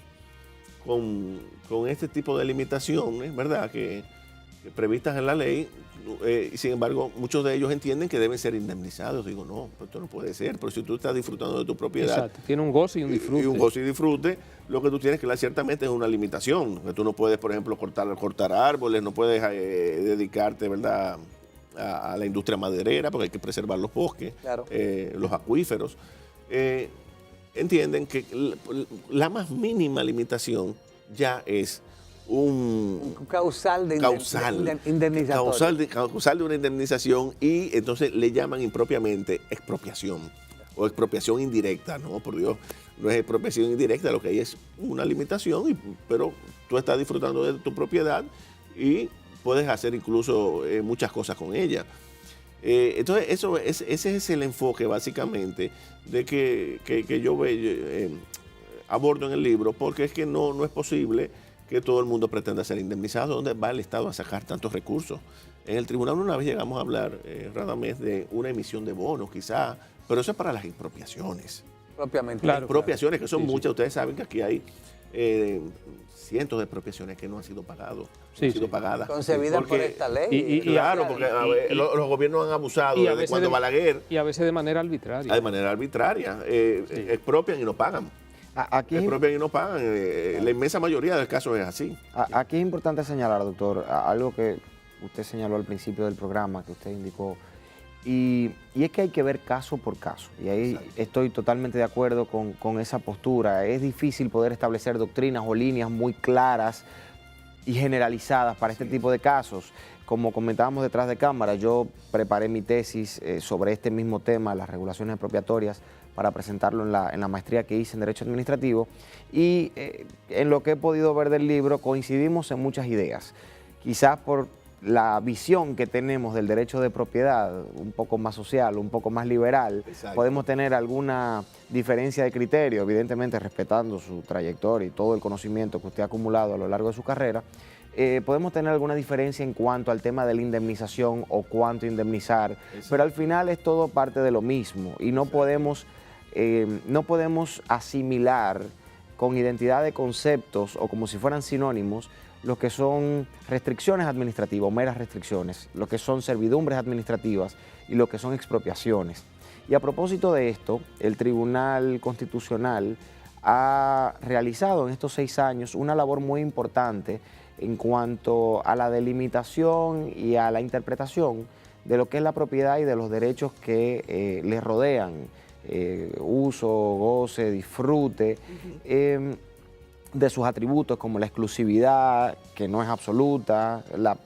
con este tipo de limitaciones, ¿verdad?, que previstas en la ley, y sin embargo, muchos de ellos entienden que deben ser indemnizados. Digo, no, esto no puede ser, pero si tú estás disfrutando de tu propiedad.
Exacto, tiene un goce y un disfrute.
Y un goce y disfrute, lo que tú tienes que ciertamente es una limitación, que tú no puedes, por ejemplo, cortar árboles, no puedes dedicarte, ¿verdad?, a la industria maderera, porque hay que preservar los bosques,
Claro.
Los acuíferos. Entienden que la más mínima limitación ya es un
causal de
causal
indemnizatorio.
causal de una indemnización, y entonces le llaman impropiamente expropiación o expropiación indirecta. No, por Dios, no es expropiación indirecta, lo que hay es una limitación, pero tú estás disfrutando de tu propiedad y puedes hacer incluso muchas cosas con ella. Entonces, ese es el enfoque básicamente de que yo abordo en el libro, porque es que no es posible que todo el mundo pretenda ser indemnizado. ¿Dónde va el Estado a sacar tantos recursos? En el tribunal una vez llegamos a hablar, Radamés, de una emisión de bonos quizá, pero eso es para las expropiaciones.
Propiamente.
Claro.
Expropiaciones, que son
Sí, sí.
muchas. Ustedes saben que aquí hay cientos de expropiaciones que no han sido pagadas.
Sí,
han sido
sí.
pagadas.
Concebida por
Porque-
esta ley.
Claro, porque a ver, los gobiernos han abusado
y a
desde
veces
cuando
de-
Balaguer,
Y a veces de manera arbitraria.
de manera arbitraria,
Sí.
expropian y no pagan.
Aquí,
Expropian y no pagan. La inmensa mayoría de casos es así.
aquí es importante señalar, doctor, algo que usted señaló al principio del programa, que usted indicó, y es que hay que ver caso por caso. Y ahí estoy totalmente de acuerdo con esa postura. Es difícil poder establecer doctrinas o líneas muy claras y generalizadas para este tipo de casos. Como comentábamos detrás de cámara, yo preparé mi tesis sobre este mismo tema, las regulaciones expropiatorias, para presentarlo en la maestría que hice en Derecho Administrativo, y en lo que he podido ver del libro coincidimos en muchas ideas. Quizás por la visión que tenemos del derecho de propiedad, un poco más social, un poco más liberal,
Exacto.
podemos tener alguna diferencia de criterio, evidentemente respetando su trayectoria y todo el conocimiento que usted ha acumulado a lo largo de su carrera. Podemos tener alguna diferencia en cuanto al tema de la indemnización o cuánto indemnizar, pero al final es todo parte de lo mismo, y no podemos asimilar con identidad de conceptos o como si fueran sinónimos lo que son restricciones administrativas o meras restricciones, lo que son servidumbres administrativas y lo que son expropiaciones. Y a propósito de esto, el Tribunal Constitucional ha realizado en estos 6 años una labor muy importante en cuanto a la delimitación y a la interpretación de lo que es la propiedad y de los derechos que le rodean, uso, goce, disfrute, de sus atributos como la exclusividad, que no es absoluta,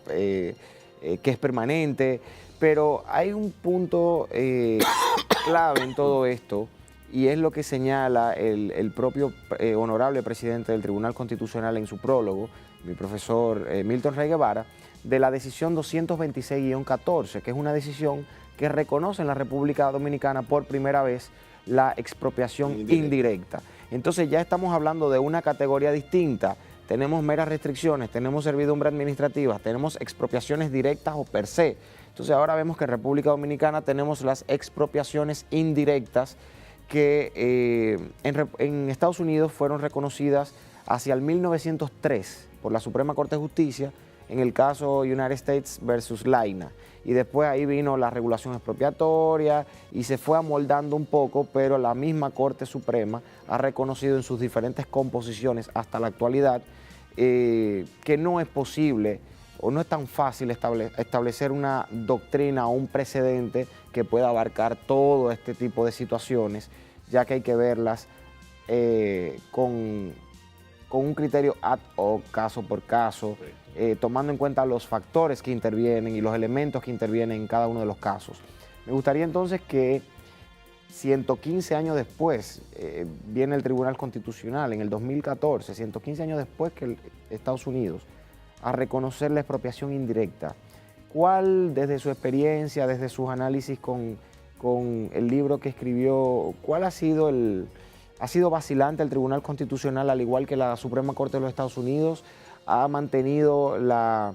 que es permanente, pero hay un punto clave en todo esto, y es lo que señala el propio honorable presidente del Tribunal Constitucional en su prólogo, mi profesor Milton Rey Guevara, de la decisión 226-14, que es una decisión que reconoce en la República Dominicana por primera vez la expropiación indirecta. Entonces ya estamos hablando de una categoría distinta. Tenemos meras restricciones, tenemos servidumbre administrativa, tenemos expropiaciones directas o per se. Entonces ahora vemos que en República Dominicana tenemos las expropiaciones indirectas que en Estados Unidos fueron reconocidas hacia el 1903 por la Suprema Corte de Justicia en el caso United States versus Laina. Y después ahí vino la regulación expropiatoria y se fue amoldando un poco, pero la misma Corte Suprema ha reconocido en sus diferentes composiciones hasta la actualidad que no es posible o no es tan fácil establecer una doctrina o un precedente que pueda abarcar todo este tipo de situaciones, ya que hay que verlas con un criterio ad hoc, caso por caso, tomando en cuenta los factores que intervienen y los elementos que intervienen en cada uno de los casos. Me gustaría entonces que 115 años después, viene el Tribunal Constitucional en el 2014, 115 años después que Estados Unidos, a reconocer la expropiación indirecta. ¿Cuál, desde su experiencia, desde sus análisis con el libro que escribió, cuál ha sido vacilante el Tribunal Constitucional, al igual que la Suprema Corte de los Estados Unidos? ¿Ha mantenido la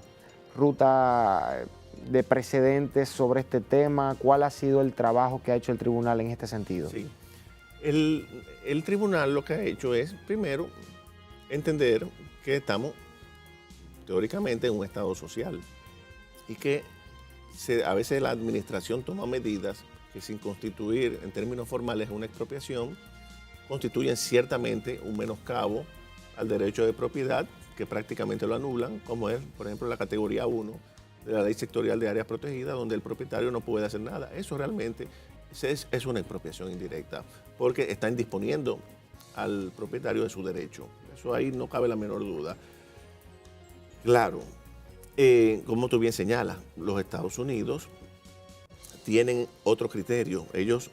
ruta de precedentes sobre este tema? ¿Cuál ha sido el trabajo que ha hecho el tribunal en este sentido?
Sí. El tribunal lo que ha hecho es, primero, entender que estamos teóricamente en un estado social y que a veces la administración toma medidas que sin constituir en términos formales una expropiación, constituyen ciertamente un menoscabo al derecho de propiedad que prácticamente lo anulan, como es, por ejemplo, la categoría 1 de la Ley Sectorial de Áreas Protegidas, donde el propietario no puede hacer nada. Eso realmente es una expropiación indirecta, porque están disponiendo al propietario de su derecho. Eso ahí no cabe la menor duda. Claro, como tú bien señalas, los Estados Unidos tienen otro criterio. Ellos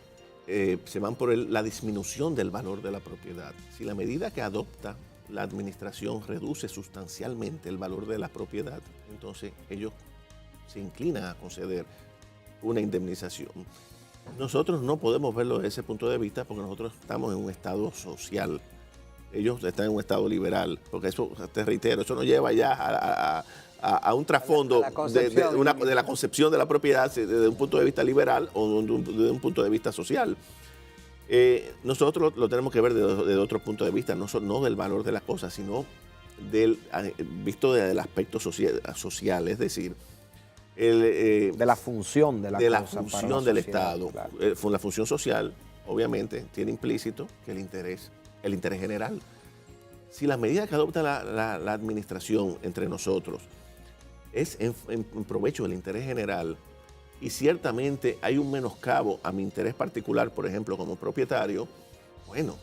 se van por la disminución del valor de la propiedad. Si la medida que adopta la administración reduce sustancialmente el valor de la propiedad, entonces ellos se inclinan a conceder una indemnización. Nosotros no podemos verlo desde ese punto de vista porque nosotros estamos en un estado social. Ellos están en un estado liberal, porque eso, te reitero, eso nos lleva ya a un trasfondo de la concepción de la propiedad desde un punto de vista liberal o desde un punto de vista social. Nosotros lo tenemos que ver desde otro punto de vista, no del valor de las cosas, sino visto desde el aspecto social, es decir,
de la función de la
de la
cosa para
función
la
del
sociedad,
Estado.
claro.
La función social, obviamente, tiene implícito que el interés general. Si la medida que adopta la administración entre nosotros es en provecho del interés general y ciertamente hay un menoscabo a mi interés particular, por ejemplo, como propietario, bueno,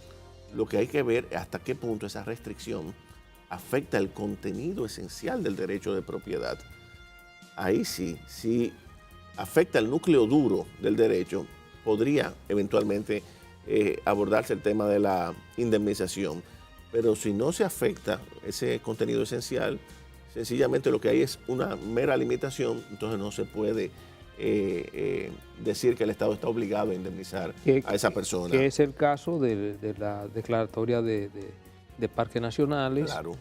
lo que hay que ver es hasta qué punto esa restricción afecta el contenido esencial del derecho de propiedad. Ahí sí, si afecta el núcleo duro del derecho, podría eventualmente abordarse el tema de la indemnización. Pero si no se afecta ese contenido esencial, sencillamente lo que hay es una mera limitación, entonces no se puede decir que el Estado está obligado a indemnizar a esa persona.
Que es el caso de la declaratoria de parques nacionales.
Claro.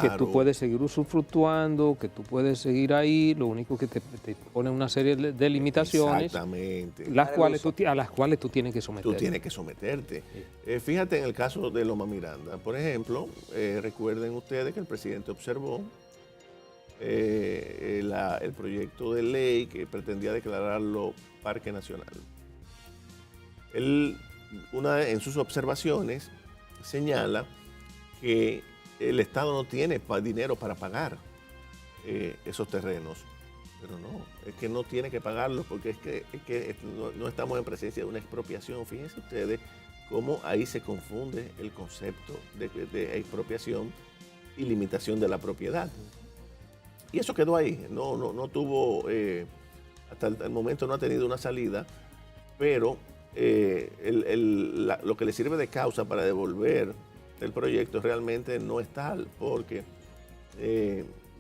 Que tú puedes seguir usufructuando, que tú puedes seguir ahí, lo único que te pone una serie de limitaciones.
Exactamente.
A las cuales tú tienes que someterte.
Tú tienes que someterte. Fíjate en el caso de Loma Miranda, por ejemplo, recuerden ustedes que el presidente observó el proyecto de ley que pretendía declararlo parque nacional. Él, en sus observaciones, señala que el Estado no tiene dinero para pagar esos terrenos. Pero no, es que no tiene que pagarlos porque es que no estamos en presencia de una expropiación. Fíjense ustedes cómo ahí se confunde el concepto de expropiación y limitación de la propiedad. Y eso quedó ahí, no tuvo, hasta el momento no ha tenido una salida, pero lo que le sirve de causa para devolver el proyecto realmente no es tal, porque,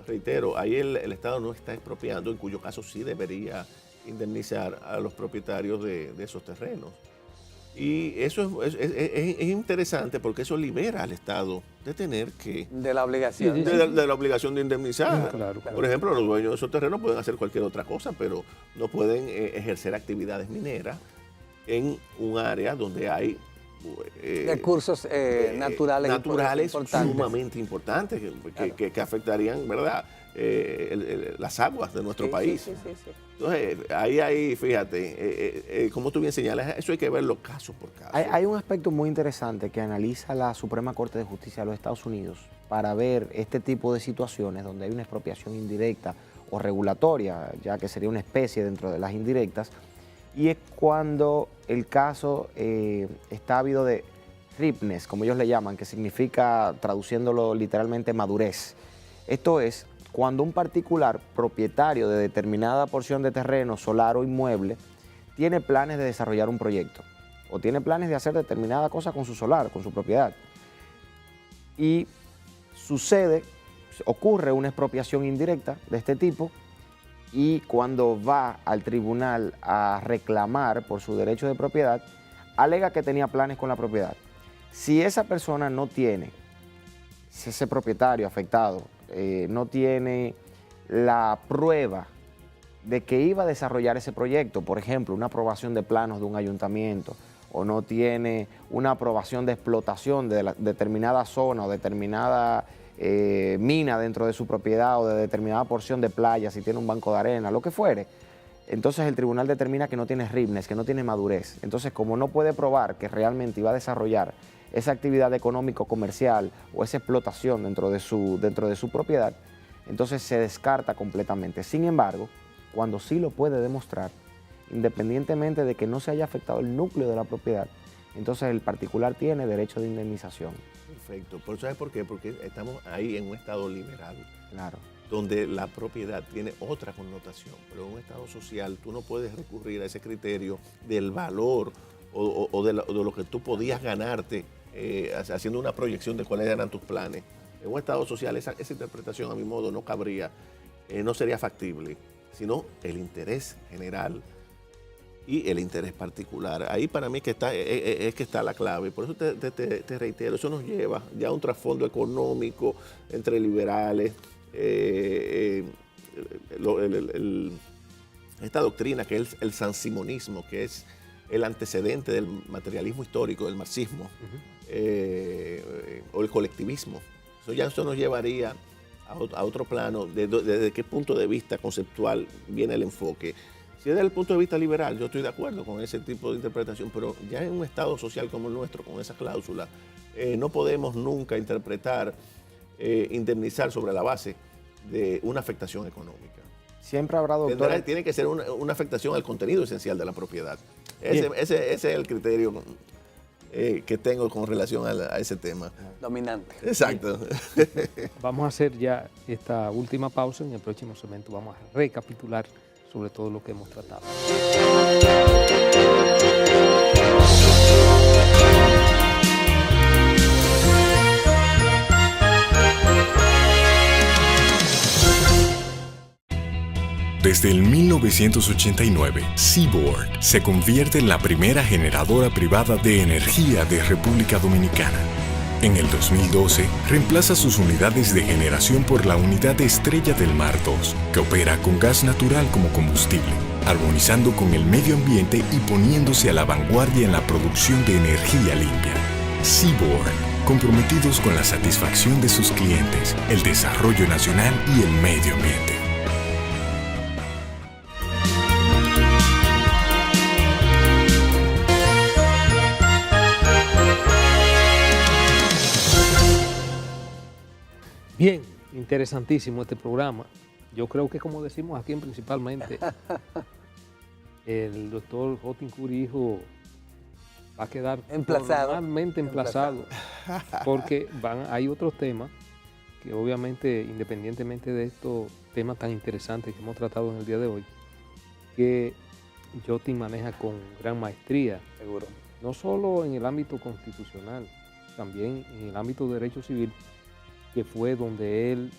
reitero, ahí el Estado no está expropiando, en cuyo caso sí debería indemnizar a los propietarios de esos terrenos. Y eso es interesante porque eso libera al Estado de tener que...
De la obligación.
De la obligación de indemnizar.
Claro.
Por ejemplo, los dueños de esos terrenos pueden hacer cualquier otra cosa, pero no pueden ejercer actividades mineras en un área donde hay
recursos naturales
sumamente importantes que afectarían, ¿verdad?, las aguas de nuestro país.
Sí.
Entonces, ahí fíjate, como tú bien señalas, eso hay que verlo caso por caso.
Hay un aspecto muy interesante que analiza la Suprema Corte de Justicia de los Estados Unidos para ver este tipo de situaciones donde hay una expropiación indirecta o regulatoria, ya que sería una especie dentro de las indirectas, y es cuando el caso está habido de ripeness, como ellos le llaman, que significa, traduciéndolo literalmente, madurez. Esto es cuando un particular propietario de determinada porción de terreno, solar o inmueble, tiene planes de desarrollar un proyecto o tiene planes de hacer determinada cosa con su solar, con su propiedad. Y ocurre una expropiación indirecta de este tipo, y cuando va al tribunal a reclamar por su derecho de propiedad, alega que tenía planes con la propiedad. Si esa persona no tiene, si ese propietario afectado no tiene la prueba de que iba a desarrollar ese proyecto, por ejemplo, una aprobación de planos de un ayuntamiento o no tiene una aprobación de explotación de determinada zona o determinada mina dentro de su propiedad o de determinada porción de playa, si tiene un banco de arena, lo que fuere, entonces el tribunal determina que no tiene RIBNES, que no tiene madurez. Entonces, como no puede probar que realmente iba a desarrollar esa actividad económico-comercial o esa explotación dentro de su propiedad, entonces se descarta completamente. Sin embargo, cuando sí lo puede demostrar, independientemente de que no se haya afectado el núcleo de la propiedad, entonces el particular tiene derecho de indemnización.
Perfecto. ¿Sabes por qué? Porque estamos ahí en un estado liberal.
Claro.
Donde la propiedad tiene otra connotación, pero en un estado social tú no puedes recurrir a ese criterio del valor o de lo que tú podías ganarte haciendo una proyección de cuáles eran tus planes. En un estado social esa interpretación a mi modo no cabría, no sería factible, sino el interés general y el interés particular. Ahí para mí es que está la clave. Por eso te reitero, eso nos lleva ya a un trasfondo económico entre liberales, esta doctrina que es el sansimonismo, que es el antecedente del materialismo histórico, del marxismo, o el colectivismo. Eso nos llevaría a otro plano, desde qué punto de vista conceptual viene el enfoque. Si es desde el punto de vista liberal, yo estoy de acuerdo con ese tipo de interpretación, pero ya en un estado social como el nuestro, con esa cláusula, no podemos nunca interpretar indemnizar sobre la base de una afectación económica.
Siempre habrá doctores.
Tiene que ser una afectación al contenido esencial de la propiedad. Ese es el criterio que tengo con relación a ese tema.
Dominante.
Exacto.
Vamos a hacer ya esta última pausa. En el próximo segmento vamos a recapitular sobre todo lo que hemos tratado.
Desde el 1989, Seaboard se convierte en la primera generadora privada de energía de República Dominicana. En el 2012, reemplaza sus unidades de generación por la unidad Estrella del Mar 2, que opera con gas natural como combustible, armonizando con el medio ambiente y poniéndose a la vanguardia en la producción de energía limpia. Seaboard, comprometidos con la satisfacción de sus clientes, el desarrollo nacional y el medio ambiente.
Bien, interesantísimo este programa. Yo creo que, como decimos aquí principalmente, el doctor Jotin Curi Hijo va a quedar totalmente emplazado, porque hay otros temas que obviamente, independientemente de estos temas tan interesantes que hemos tratado en el día de hoy, que Jotin maneja con gran maestría.
Seguro.
No solo en el ámbito constitucional, también en el ámbito de derecho civil, que fue donde él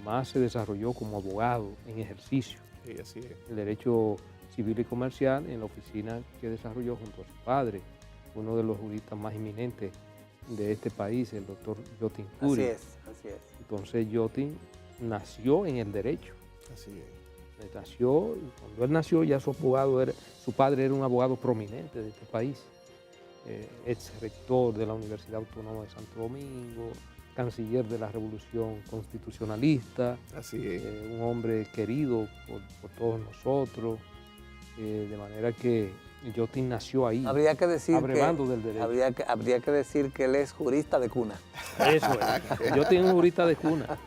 más se desarrolló como abogado en ejercicio.
Sí, así es.
El derecho civil y comercial en la oficina que desarrolló junto a su padre, uno de los juristas más eminentes de este país, el doctor Jotin Curi.
Así es.
Entonces Jotin nació en el derecho.
Así es.
Cuando él nació ya su padre era un abogado prominente de este país, ex rector de la Universidad Autónoma de Santo Domingo, canciller de la Revolución Constitucionalista,
así es.
Un hombre querido por todos nosotros, de manera que Jotin nació ahí,
habría que decir
abrevando del derecho.
Habría que decir que él es jurista de cuna.
Eso es. Jotin es un jurista de cuna.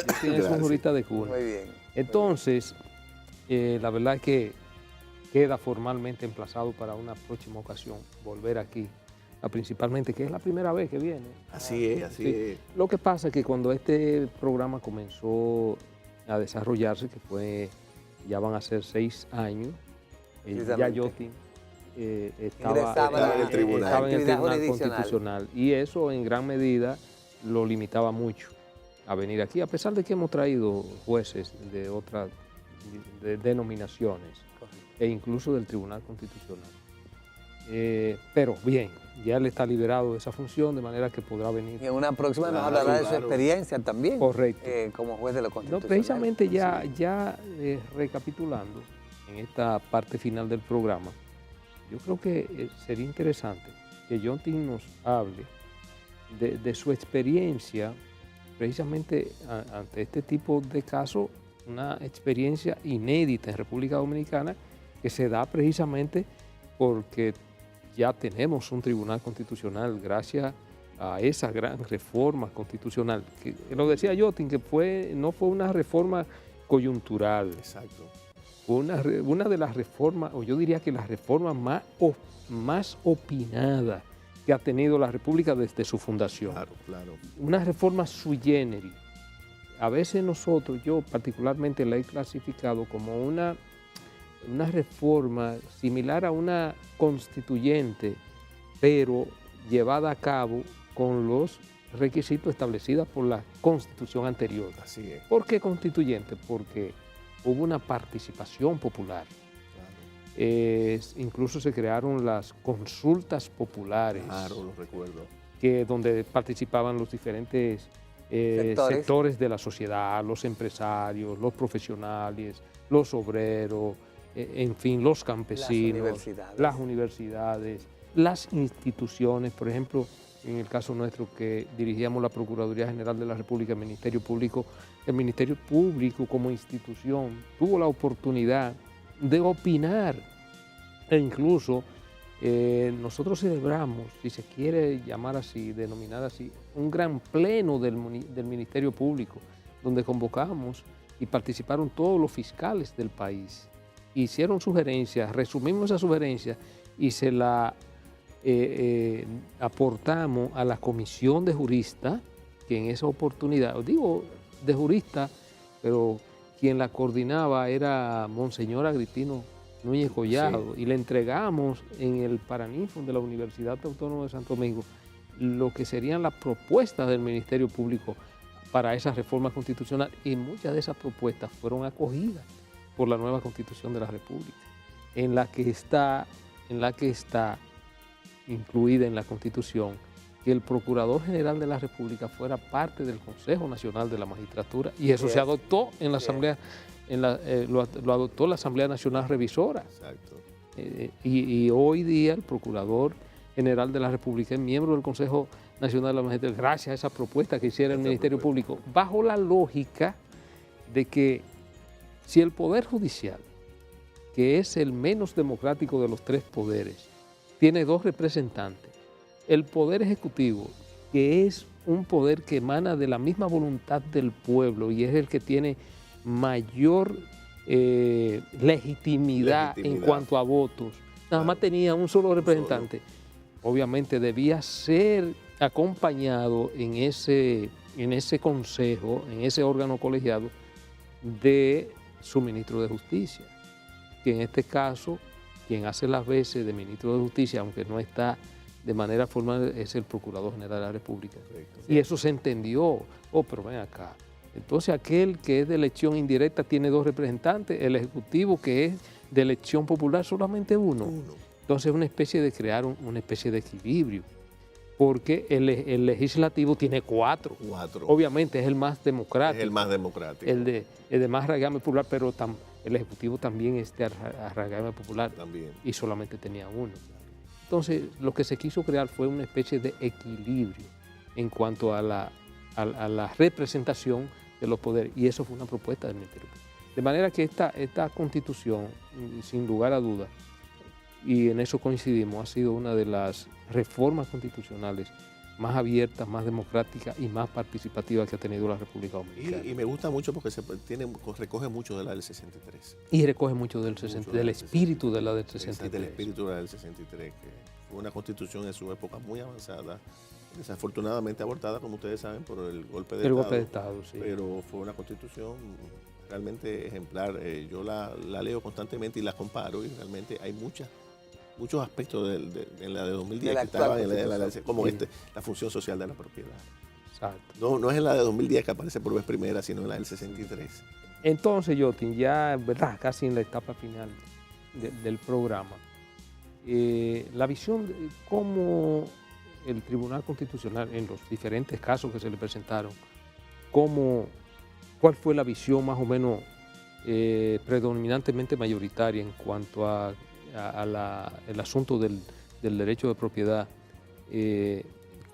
Jotin es un jurista de cuna.
Muy bien.
Entonces, la verdad es que queda formalmente emplazado para una próxima ocasión volver aquí, principalmente que es la primera vez que viene.
Así es.
Lo que pasa es que cuando este programa comenzó a desarrollarse, que ya van a ser 6 años, ya Jotin estaba en el Tribunal Constitucional, y eso en gran medida lo limitaba mucho a venir aquí, a pesar de que hemos traído jueces de otras denominaciones e incluso del Tribunal Constitucional. Pero bien, ya él está liberado de esa función, de manera que podrá venir.
Y en una próxima nos hablará de su experiencia también.
Correcto.
Como juez de lo constitucional.
No, precisamente ya recapitulando en esta parte final del programa, yo creo que sería interesante que Yontin nos hable de su experiencia precisamente ante este tipo de casos, una experiencia inédita en República Dominicana que se da precisamente porque ya tenemos un tribunal constitucional gracias a esa gran reforma constitucional, que lo decía Yontin, que no fue una reforma coyuntural.
Exacto.
Fue una de las reformas, o yo diría que la reforma más opinada que ha tenido la República desde su fundación.
Claro, claro.
Una reforma sui generis. A veces yo particularmente la he clasificado como una reforma similar a una constituyente, pero llevada a cabo con los requisitos establecidos por la Constitución anterior.
Así es.
¿Por qué constituyente? Porque hubo una participación popular. Incluso se crearon las consultas populares.
Claro, lo recuerdo.
Donde participaban los diferentes sectores de la sociedad, los empresarios, los profesionales, los obreros, en fin, los campesinos, las universidades, las instituciones. Por ejemplo, en el caso nuestro que dirigíamos la Procuraduría General de la República, el Ministerio Público como institución tuvo la oportunidad de opinar e incluso nosotros celebramos, si se quiere llamar así, denominar así, un gran pleno del Ministerio Público, donde convocamos y participaron todos los fiscales del país. Hicieron sugerencias, resumimos esas sugerencias y se la aportamos a la comisión de juristas, que en esa oportunidad, digo de juristas, pero quien la coordinaba era Monseñor Agripino Núñez Collado, sí. Y le entregamos en el Paraninfo de la Universidad Autónoma de Santo Domingo lo que serían las propuestas del Ministerio Público para esa reforma constitucional, y muchas de esas propuestas fueron acogidas por la nueva Constitución de la República, en la que está incluida en la Constitución que el Procurador General de la República fuera parte del Consejo Nacional de la Magistratura, y eso se adoptó en la Asamblea, lo adoptó la Asamblea Nacional Revisora.
Exacto.
Y hoy día el Procurador General de la República es miembro del Consejo Nacional de la Magistratura, gracias a esa propuesta que hiciera el Ministerio Público, bajo la lógica de que si el Poder Judicial, que es el menos democrático de los tres poderes, tiene dos representantes, el Poder Ejecutivo, que es un poder que emana de la misma voluntad del pueblo y es el que tiene mayor legitimidad en cuanto a votos, nada más tenía un solo representante. Obviamente debía ser acompañado en ese consejo, en ese órgano colegiado, de su ministro de Justicia, que en este caso, quien hace las veces de ministro de Justicia, aunque no está de manera formal, es el Procurador General de la República. Correcto. Y eso se entendió. Pero ven acá. Entonces aquel que es de elección indirecta tiene dos representantes, el Ejecutivo que es de elección popular solamente uno. Entonces es una especie de crear una especie de equilibrio, porque el Legislativo tiene cuatro. Obviamente es el más democrático.
Es el más democrático.
El de más arraigamento popular, pero el Ejecutivo también es de arraigamento popular.
También.
Y solamente tenía uno. Entonces lo que se quiso crear fue una especie de equilibrio en cuanto a la representación de los poderes, y eso fue una propuesta del Ministerio Público. De manera que esta Constitución, sin lugar a dudas, y en eso coincidimos, ha sido una de las reformas constitucionales más abiertas, más democráticas y más participativas que ha tenido la República Dominicana.
Y me gusta mucho porque recoge mucho de la del 63.
Y recoge mucho del espíritu de la del 63.
Del espíritu de la del 63, que fue una constitución en su época muy avanzada, desafortunadamente abortada, como ustedes saben, por el golpe de Estado. Sí. Pero fue una constitución realmente ejemplar. Yo la leo constantemente y la comparo, y realmente hay muchos aspectos en la de 2010 que estaban en como la función social de la propiedad.
Exacto.
No es en la de 2010 que aparece por vez primera, sino en la del 63.
Entonces, Yontin, ya ¿verdad? Casi en la etapa final del programa, la visión de cómo el Tribunal Constitucional, en los diferentes casos que se le presentaron, cuál fue la visión más o menos predominantemente mayoritaria en cuanto a el asunto del derecho de propiedad,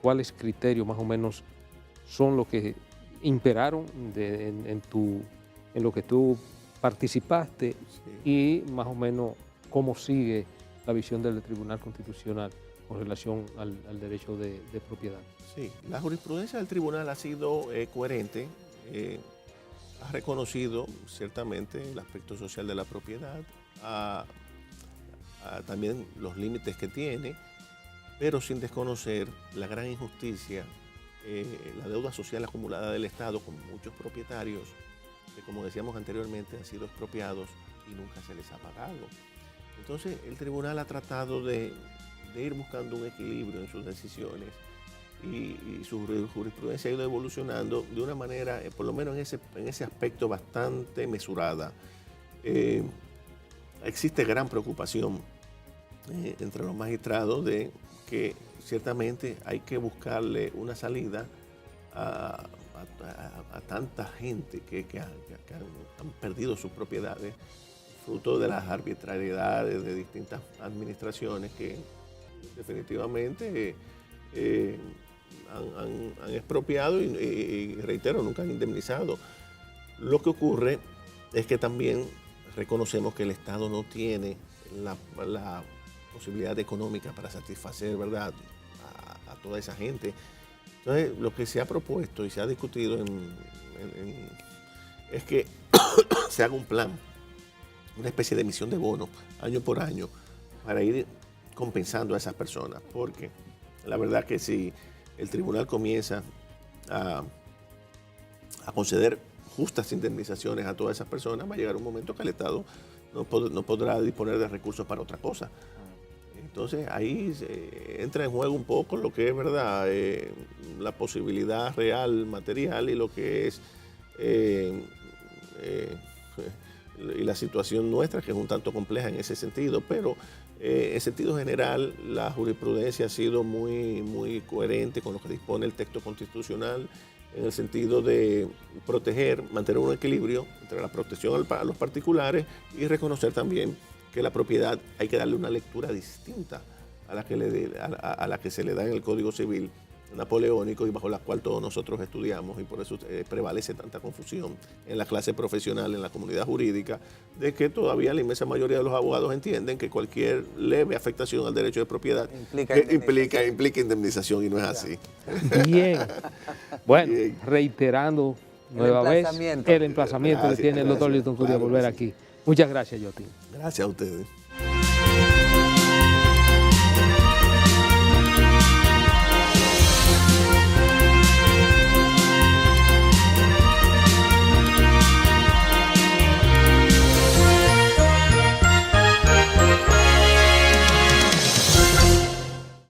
¿cuáles criterios más o menos son los que imperaron en lo que tú participaste y más o menos cómo sigue la visión del Tribunal Constitucional con relación al derecho de propiedad?
Sí, la jurisprudencia del tribunal ha sido coherente, ha reconocido ciertamente el aspecto social de la propiedad, también los límites que tiene, pero sin desconocer la gran injusticia, la deuda social acumulada del Estado con muchos propietarios que, como decíamos anteriormente, han sido expropiados y nunca se les ha pagado. Entonces, el tribunal ha tratado de ir buscando un equilibrio en sus decisiones y su jurisprudencia ha ido evolucionando de una manera, por lo menos en ese aspecto, bastante mesurada. Existe gran preocupación entre los magistrados de que ciertamente hay que buscarle una salida a tanta gente que han perdido sus propiedades fruto de las arbitrariedades de distintas administraciones que definitivamente han expropiado y reitero, nunca han indemnizado. Lo que ocurre es que también reconocemos que el Estado no tiene la posibilidad económica para satisfacer, ¿verdad?, a toda esa gente. Entonces, lo que se ha propuesto y se ha discutido es que se haga un plan, una especie de emisión de bonos año por año para ir compensando a esas personas, porque la verdad que si el tribunal comienza a conceder justas indemnizaciones a todas esas personas, va a llegar un momento que el Estado no podrá disponer de recursos para otra cosa. Entonces ahí entra en juego un poco lo que es, ¿verdad?, la posibilidad real, material, y lo que es y la situación nuestra, que es un tanto compleja en ese sentido, pero en sentido general la jurisprudencia ha sido muy coherente con lo que dispone el texto constitucional, en el sentido de proteger, mantener un equilibrio entre la protección a los particulares y reconocer también que la propiedad hay que darle una lectura distinta a la que se le da en el Código Civil napoleónico y bajo la cual todos nosotros estudiamos, y por eso prevalece tanta confusión en la clase profesional, en la comunidad jurídica, de que todavía la inmensa mayoría de los abogados entienden que cualquier leve afectación al derecho de propiedad implica indemnización, y no es así.
Bien. Bueno, reiterando nueva vez el emplazamiento que tiene el doctor Lilton Curí a volver aquí. Muchas gracias, Jotin.
Gracias a ustedes.